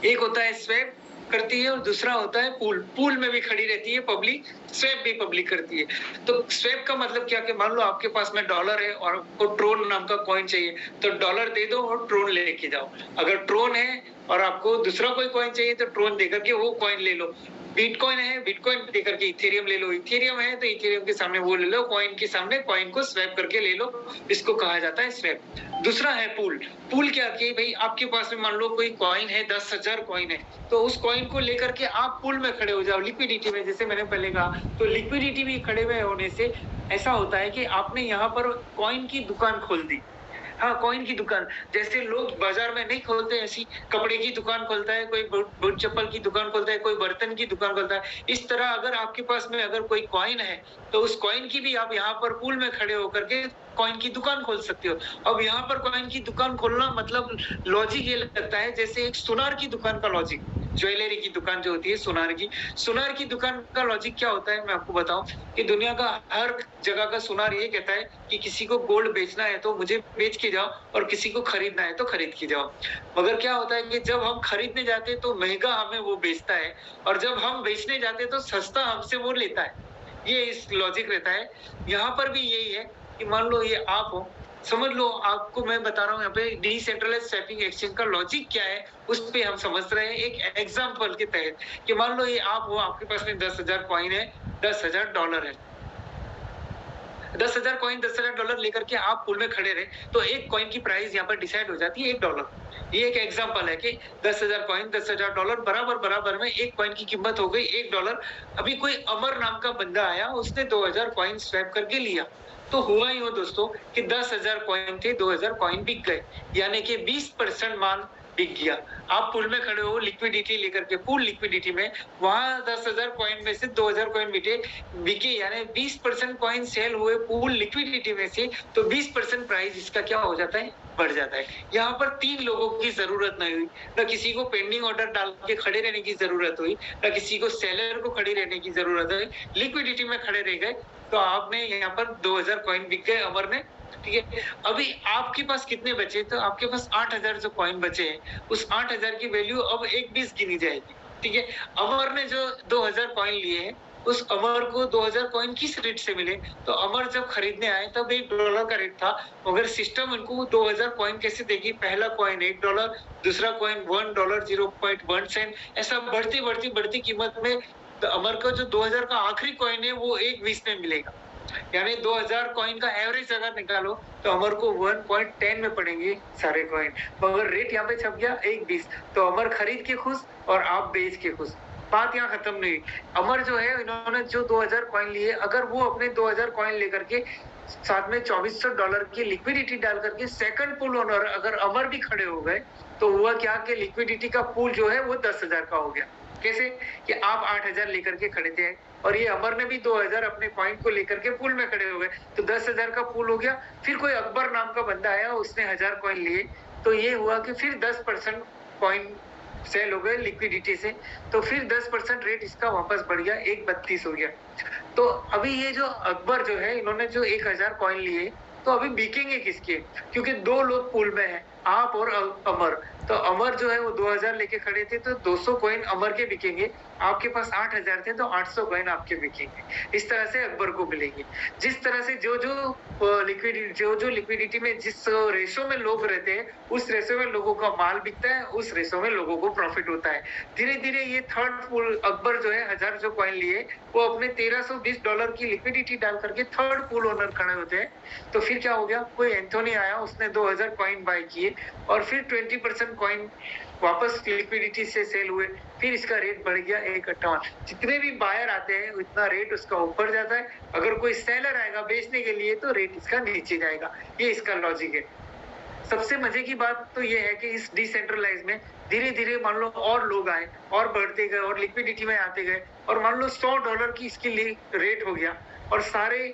एक होता है स्वैप करती है और दूसरा होता है पूल। पूल में भी खड़ी रहती है पब्लिक, स्वैप भी पब्लिक करती है। तो स्वैप का मतलब क्या कि मान लो आपके पास में डॉलर है और आपको ट्रोन नाम का कॉइन चाहिए, तो डॉलर दे दो और ट्रोन लेके जाओ। अगर ट्रोन है और आपको दूसरा कोई कॉइन चाहिए, तो ट्रोन देकर के वो कॉइन ले लो। बिटकॉइन है, बिटकॉइन देकर के इथेरियम ले लो, इथेरियम है तो इथेरियम के सामने वो ले लो, कॉइन के सामने कॉइन को स्वैप करके ले लो, इसको कहा जाता है स्वैप। दूसरा है पूल। पूल क्या कि भाई आपके पास में मान लो कोई कॉइन है, 10,000 कॉइन है, तो उस कॉइन को लेकर के आप पूल में खड़े हो जाओ, लिक्विडिटी में, जैसे मैंने पहले कहा। तो लिक्विडिटी में खड़े हुए होने से ऐसा होता है कि आपने यहाँ पर कॉइन की दुकान खोल दी। हाँ, कॉइन की दुकान, जैसे लोग बाजार में नहीं खोलते, ऐसी कपड़े की दुकान खोलता है कोई, बूट चप्पल की दुकान खोलता है कोई, बर्तन की दुकान खोलता है। इस तरह अगर आपके पास में अगर कोई कॉइन है, तो उस कॉइन की भी आप यहाँ पर पूल में खड़े होकर के कॉइन की दुकान खोल सकते हो। अब यहाँ पर कॉइन की दुकान खोलना मतलब लॉजिक ये लगता है जैसे एक सुनार की दुकान का लॉजिक, ज्वेलरी की दुकान जो होती है सुनार की दुकान का लॉजिक क्या होता है मैं आपको बताऊं कि दुनिया का हर जगह का सुनार ये कहता है कि किसी को गोल्ड बेचना है तो मुझे बेच के जाओ, और किसी को खरीदना है तो खरीद के जाओ। मगर क्या होता है कि जब हम खरीदने जाते हैं तो महंगा हमें वो बेचता है, और जब हम बेचने जाते हैं तो सस्ता हमसे वो लेता है। ये इस लॉजिक रहता है। यहाँ पर भी यही है कि मान लो ये आप हो, समझ लो, आपको मैं बता रहा हूँ यहाँ पे डिसेंट्रलाइज्ड स्वैपिंग एक्सचेंज का लॉजिक क्या है, उस पे हम समझ रहे हैं एक एग्जांपल के तहत कि मान लो ये आप हो, आपके पास में 10,000 कॉइन है, $10,000 है। 10,000 कॉइन, $10,000 लेकर के आप पूल में खड़े रहे, तो एक कॉइन की प्राइस यहाँ पर डिसाइड हो जाती है $1। ये एक एग्जांपल है कि 10,000 कॉइन, $10,000 बराबर में एक कॉइन की कीमत हो गई $1। अभी कोई अमर नाम का बंदा आया, उसने 2,000 कॉइन स्वैप करके लिया, तो हुआ यूं दोस्तों कि 10,000 कॉइन थे, 2,000 कॉइन बिक गए, यानी कि 20% माल बिक गया। आप पूल में खड़े हो लिक्विडिटी लेकर के, पूल लिक्विडिटी में, वहां 10,000 कॉइन में से 2,000 कॉइन बिके, यानी 20% कॉइन सेल हुए पूल लिक्विडिटी में से, तो 20% प्राइस इसका क्या हो जाता है, बढ़ जाता है। यहाँ पर 3 लोगों की जरूरत नहीं हुई, न किसी को पेंडिंग ऑर्डर डाल के खड़े रहने की जरूरत हुई, न किसी को सेलर को खड़े रहने की जरूरत हुई, लिक्विडिटी में खड़े रह गए, तो आपने यहाँ पर 2,000 कॉइन बिक गए अमर में, ठीक है। अभी आपके पास कितने बचे, तो आपके पास 8,000 जो कॉइन बचे हैं, उस 8,000 की वैल्यू अब 1/20 गिनी जाएगी, ठीक है। अमर ने जो 2,000 कॉइन लिए हैं, उस अमर को 2,000 कॉइन किस रेट से मिले, तो अमर जब खरीदने आए तब $1 का रेट था, मगर सिस्टम इनको 2,000 कॉइन कैसे देगी, पहला कॉइन $1, दूसरा कॉइन $1, 0.1 सेंट, ऐसा बढ़ती कीमत में अमर का जो 2,000 का आखिरी कॉइन है वो 1/20 में मिलेगा। यानी 2,000 कॉइन का एवरेज अगर निकालो तो अमर को 1.10 में पड़ेंगे सारे कॉइन, मगर रेट यहाँ पे छप गया 1/20, तो अमर खरीद के खुश और आप बेच के खुश। बात यहाँ खत्म नहीं। अमर जो है, इन्होंने जो 2,000 कॉइन लिए, अगर वो अपने 2,000 कॉइन लेकर के साथ में $2,400 की लिक्विडिटी डाल करके सेकंड पूल ओनर अगर अमर भी खड़े हो गए, तो हुआ क्या कि लिक्विडिटी का पूल जो है वो 10,000 का हो गया। कैसे कि आप 8,000 लेकर के खड़े थे और ये अमर ने भी 2,000 अपने कॉइन को लेकर के पूल में खड़े हो गए, तो 10,000 का पूल हो गया। फिर कोई अकबर नाम का बंदा आया, उसने 1,000 कॉइन लिए, तो ये हुआ कि फिर 10% कॉइन सेल हो गए लिक्विडिटी से, तो फिर 10% रेट इसका वापस बढ़ गया, 1.32 हो गया। तो अभी ये जो अकबर जो है, इन्होंने जो 1,000 कॉइन लिए, तो अभी बिकेंगे किसके, क्योंकि 2 लोग पूल में हैं, आप और अमर। तो अमर जो है वो 2,000 लेके खड़े थे, तो 200 कॉइन अमर के बिकेंगे, आपके पास 8,000 थे तो 800 कॉइन आपके बिकेंगे। इस तरह से अकबर को मिलेंगे। जिस तरह से जो लिक्विडिटी में जिस रेशो में लोग रहते हैं, उस रेशो में लोगों का माल बिकता है, उस रेशो में लोगों को प्रॉफिट होता है। धीरे धीरे ये थर्ड पूल अकबर जो है 1,000 जो कॉइन लिए, वो अपने $1,320 की लिक्विडिटी डाल करके थर्ड पूल ओनर खड़े होते हैं। तो फिर क्या हो गया, कोई एंथोनी आया, उसने 2,000 कॉइन बाय किए और फिर 20% कॉइन वापस लिक्विडिटी से सेल हुए, फिर इसका रेट बढ़ गया 1.58। जितने भी बायर आते हैं उतना रेट उसका ऊपर जाता है, अगर कोई सेलर आएगा बेचने के लिए तो रेट इसका नीचे जाएगा। ये इसका लॉजिक है। सबसे मजे की बात तो ये है कि इस डिसेंट्रलाइज में धीरे धीरे मान लो और लोग आए और बढ़ते गए और लिक्विडिटी में आते गए, और मान लो $100 की इसकी रेट हो गया, और सारे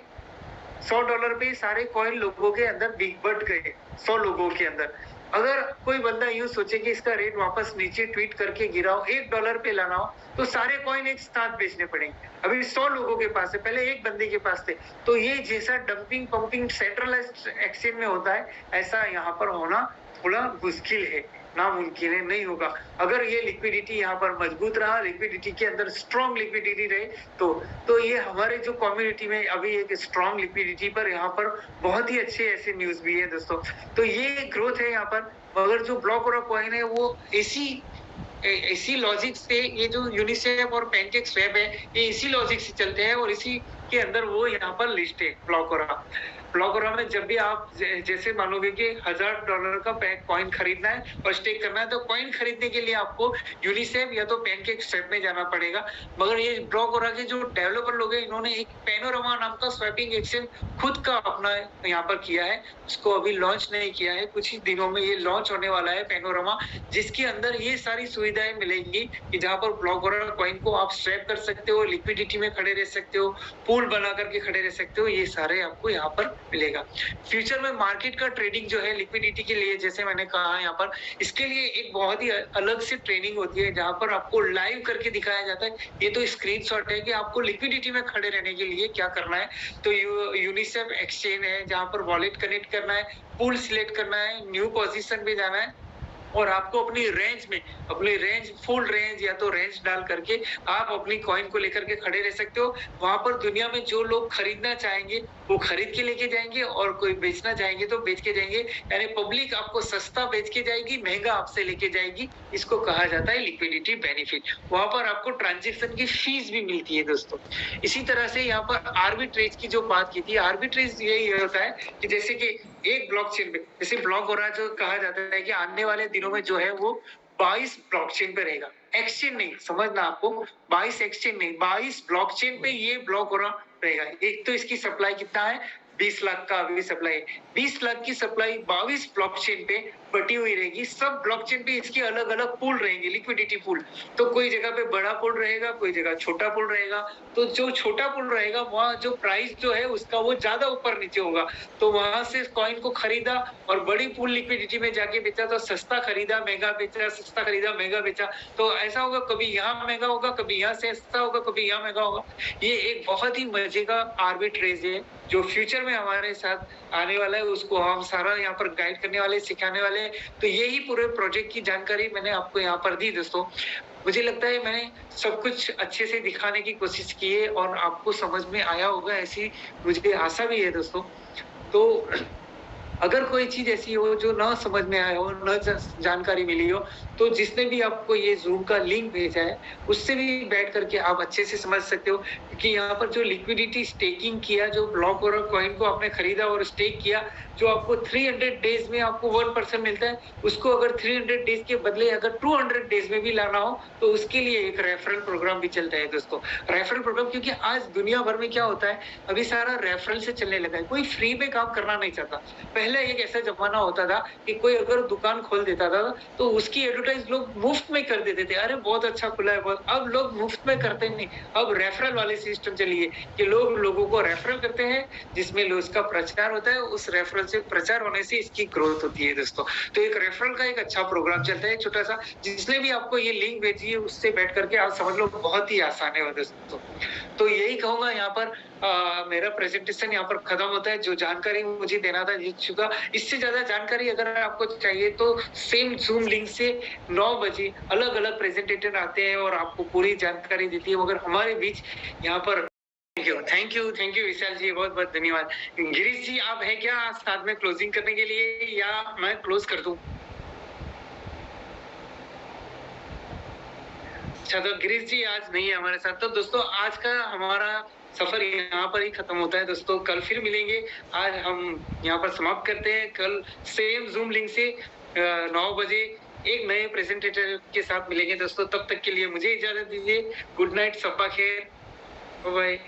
$100 पे सारे कॉइन लोगों के अंदर बट गए, 100 लोगों के अंदर। अगर कोई बंदा यूं सोचे कि इसका रेट वापस नीचे ट्वीट करके गिराओ, $1 पे लाना हो, तो सारे कॉइन एक साथ बेचने पड़ेंगे। अभी 100 लोगों के पास है, पहले एक बंदे के पास थे, तो ये जैसा डंपिंग पंपिंग सेंट्रलाइज्ड एक्सचेंज में होता है, ऐसा यहाँ पर होना थोड़ा मुश्किल है, नामुमकिन है, नहीं होगा। अगर ये लिक्विडिटी यहाँ पर मजबूत रहा, लिक्विडिटी के अंदर स्ट्रॉन्ग लिक्विडिटी रहे, तो ये हमारे जो कम्युनिटी में अभी एक स्ट्रॉन्ग लिक्विडिटी पर यहाँ पर बहुत ही अच्छे ऐसे न्यूज भी है दोस्तों। तो ये ग्रोथ है यहाँ पर, मगर जो ब्लॉक और कॉइन है वो इसी लॉजिक से, ये जो यूनिसेफ और पैनकेक स्वैप है, ये इसी लॉजिक से चलते हैं और इसी के अंदर वो यहाँ पर लिस्ट है ब्लॉकरा में। जब भी आप जैसे मानोगे कि $1,000 का कॉइन खरीदना है और स्टेक करना है, तो कॉइन खरीदने के लिए आपको यूनिसेफ या तो पैनकेक स्वैप में जाना पड़ेगा। मगर ये ब्लॉकरा के जो डेवलपर लोग हैं, इन्होंने एक पैनोरमा नाम का स्वैपिंग एक्सचेंज खुद का अपना यहाँ पर किया है, उसको अभी लॉन्च नहीं किया है, कुछ ही दिनों में ये लॉन्च होने वाला है पैनोरमा, जिसके अंदर ये सारी सुविधाएं मिलेंगी कि जहाँ पर ब्लॉकरा कॉइन को आप स्वैप कर सकते हो, लिक्विडिटी में खड़े रह सकते हो, पूल बना करके खड़े रह सकते हो, ये सारे आपको यहाँ पर मिलेगा। फ्यूचर में मार्केट का ट्रेडिंग जो है लिक्विडिटी के लिए, जैसे मैंने कहा यहाँ पर, इसके लिए एक बहुत ही अलग से ट्रेनिंग होती है, जहाँ पर आपको लाइव करके दिखाया जाता है। ये तो स्क्रीनशॉट है कि आपको लिक्विडिटी में खड़े रहने के लिए क्या करना है। तो यूनिसेफ एक्सचेंज है, जहाँ पर वॉलेट कनेक्ट करना है, पूल सिलेक्ट करना है, न्यू पोजीशन पे जाना है, और आपको अपनी रेंज फुल रेंज या तो रेंज डाल करके आप अपनी कॉइन को लेकर के खड़े रह सकते हो। वहां पर दुनिया में जो लोग खरीदना चाहेंगे वो खरीद के लेके जाएंगे और कोई बेचना चाहेंगे तो बेच के जाएंगे। यानी पब्लिक आपको सस्ता बेच के जाएगी, महंगा आपसे लेके जाएगी। इसको कहा जाता है लिक्विडिटी बेनिफिट। वहां पर आपको ट्रांजैक्शन की फीस भी मिलती है दोस्तों। इसी तरह से यहाँ पर आर्बिट्रेज की जो बात की थी, आर्बिट्रेज यही होता है कि जैसे कि एक ब्लॉकचेन पे जैसे ब्लॉक हो रहा है, जो कहा जाता है कि आने वाले दिनों में जो है वो 22 ब्लॉकचेन पे रहेगा। एक्सचेंज नहीं, समझना आपको, 22 एक्सचेंज नहीं, 22 ब्लॉकचेन पे ये ब्लॉक हो रहा रहेगा। एक तो इसकी सप्लाई कितना है, 20 लाख का अभी सप्लाई है। 20 लाख की सप्लाई 22 ब्लॉकचेन पे बटी हुई रहेगी। सब ब्लॉकचेन पे इसके अलग अलग पूल रहेंगे, लिक्विडिटी पूल। तो कोई जगह पे बड़ा पूल रहेगा, कोई जगह छोटा पूल रहेगा। तो जो छोटा पूल रहेगा वहां जो प्राइस जो है उसका वो ज्यादा ऊपर नीचे होगा। तो वहां से कॉइन को खरीदा और बड़ी पूल लिक्विडिटी में जाके बेचा तो सस्ता खरीदा महंगा बेचा, सस्ता खरीदा महंगा बेचा। तो ऐसा होगा, कभी यहाँ महंगा होगा, कभी यहाँ सस्ता होगा, कभी यहाँ महंगा होगा। ये एक बहुत ही मजे का आर्बिट्रेज है जो फ्यूचर में हमारे साथ आने वाला है। उसको हम सारा यहाँ पर गाइड करने वाले, सिखाने वाले। तो यही पूरे प्रोजेक्ट की जानकारी मैंने आपको यहाँ पर दी दोस्तों। मुझे लगता है मैंने सब कुछ अच्छे से दिखाने की कोशिश की है और आपको समझ में आया होगा, ऐसी मुझे आशा भी है दोस्तों। तो अगर कोई चीज ऐसी हो जो ना समझ में आया हो, न जानकारी मिली हो, तो जिसने भी आपको ये जूम का लिंक भेजा है उससे भी बैठ करके आप अच्छे से समझ सकते हो। क्योंकि यहाँ पर जो लिक्विडिटी स्टेकिंग किया, जो ब्लॉक और कॉइन को आपने खरीदा और स्टेक किया, जो आपको 300 डेज में आपको 1% मिलता है, उसको अगर 300 डेज के बदले अगर 200 डेज में भी लाना हो तो उसके लिए एक रेफरल प्रोग्राम भी चलता है दोस्तों। रेफरल प्रोग्राम, क्योंकि आज दुनिया भर में क्या होता है, अभी सारा रेफरल से चलने लगा है। कोई फ्री में काम करना नहीं चाहता। पहले एक ऐसा जमाना होता था कि कोई अगर दुकान खोल देता था तो उसकी एडवर्टाइज लोग मुफ्त में कर देते थे। अरे बहुत अच्छा खुला है, बहुत। अब लोग मुफ्त में करते नहीं, अब रेफरल वाले सिस्टम चलिए कि लोग लोगों को रेफरल करते हैं, जिसमें उसका प्रचार होता है। उस रेफरल से प्रचार होने से इसकी ग्रोथ होती है दोस्तों। तो एक रेफरल का एक अच्छा प्रोग्राम चलता है छोटा सा। जिसने भी आपको ये लिंक भेजी है उससे बैठ करके आप समझ लो, बहुत ही आसान है दोस्तों। तो यही कहूंगा, यहाँ पर मेरा प्रेजेंटेशन यहाँ पर खत्म होता है। जो जानकारी मुझे देना था जीत चुका। इससे ज्यादा जानकारी अगर आपको चाहिए तो सेम जूम लिंक से 9 बजे अलग अलग प्रेजेंटेटर आते हैं और आपको पूरी जानकारी देती है। मगर हमारे बीच यहाँ पर थैंक यू विशाल जी, बहुत बहुत धन्यवाद। गिरीश जी, आप हैं क्या साथ में क्लोजिंग करने के लिए, या मैं क्लोज कर दूं? अच्छा, तो गिरीश जी आज नहीं है हमारे साथ। तो दोस्तों आज का हमारा सफर यहाँ पर ही खत्म होता है दोस्तों। कल फिर मिलेंगे। आज हम यहाँ पर समाप्त करते हैं। कल सेम जूम लिंक से 9 बजे एक नए प्रेजेंटेटर के साथ मिलेंगे दोस्तों। तब तक के लिए मुझे इजाजत दीजिए। गुड नाइट, सब्बा खैर, बाय बाय।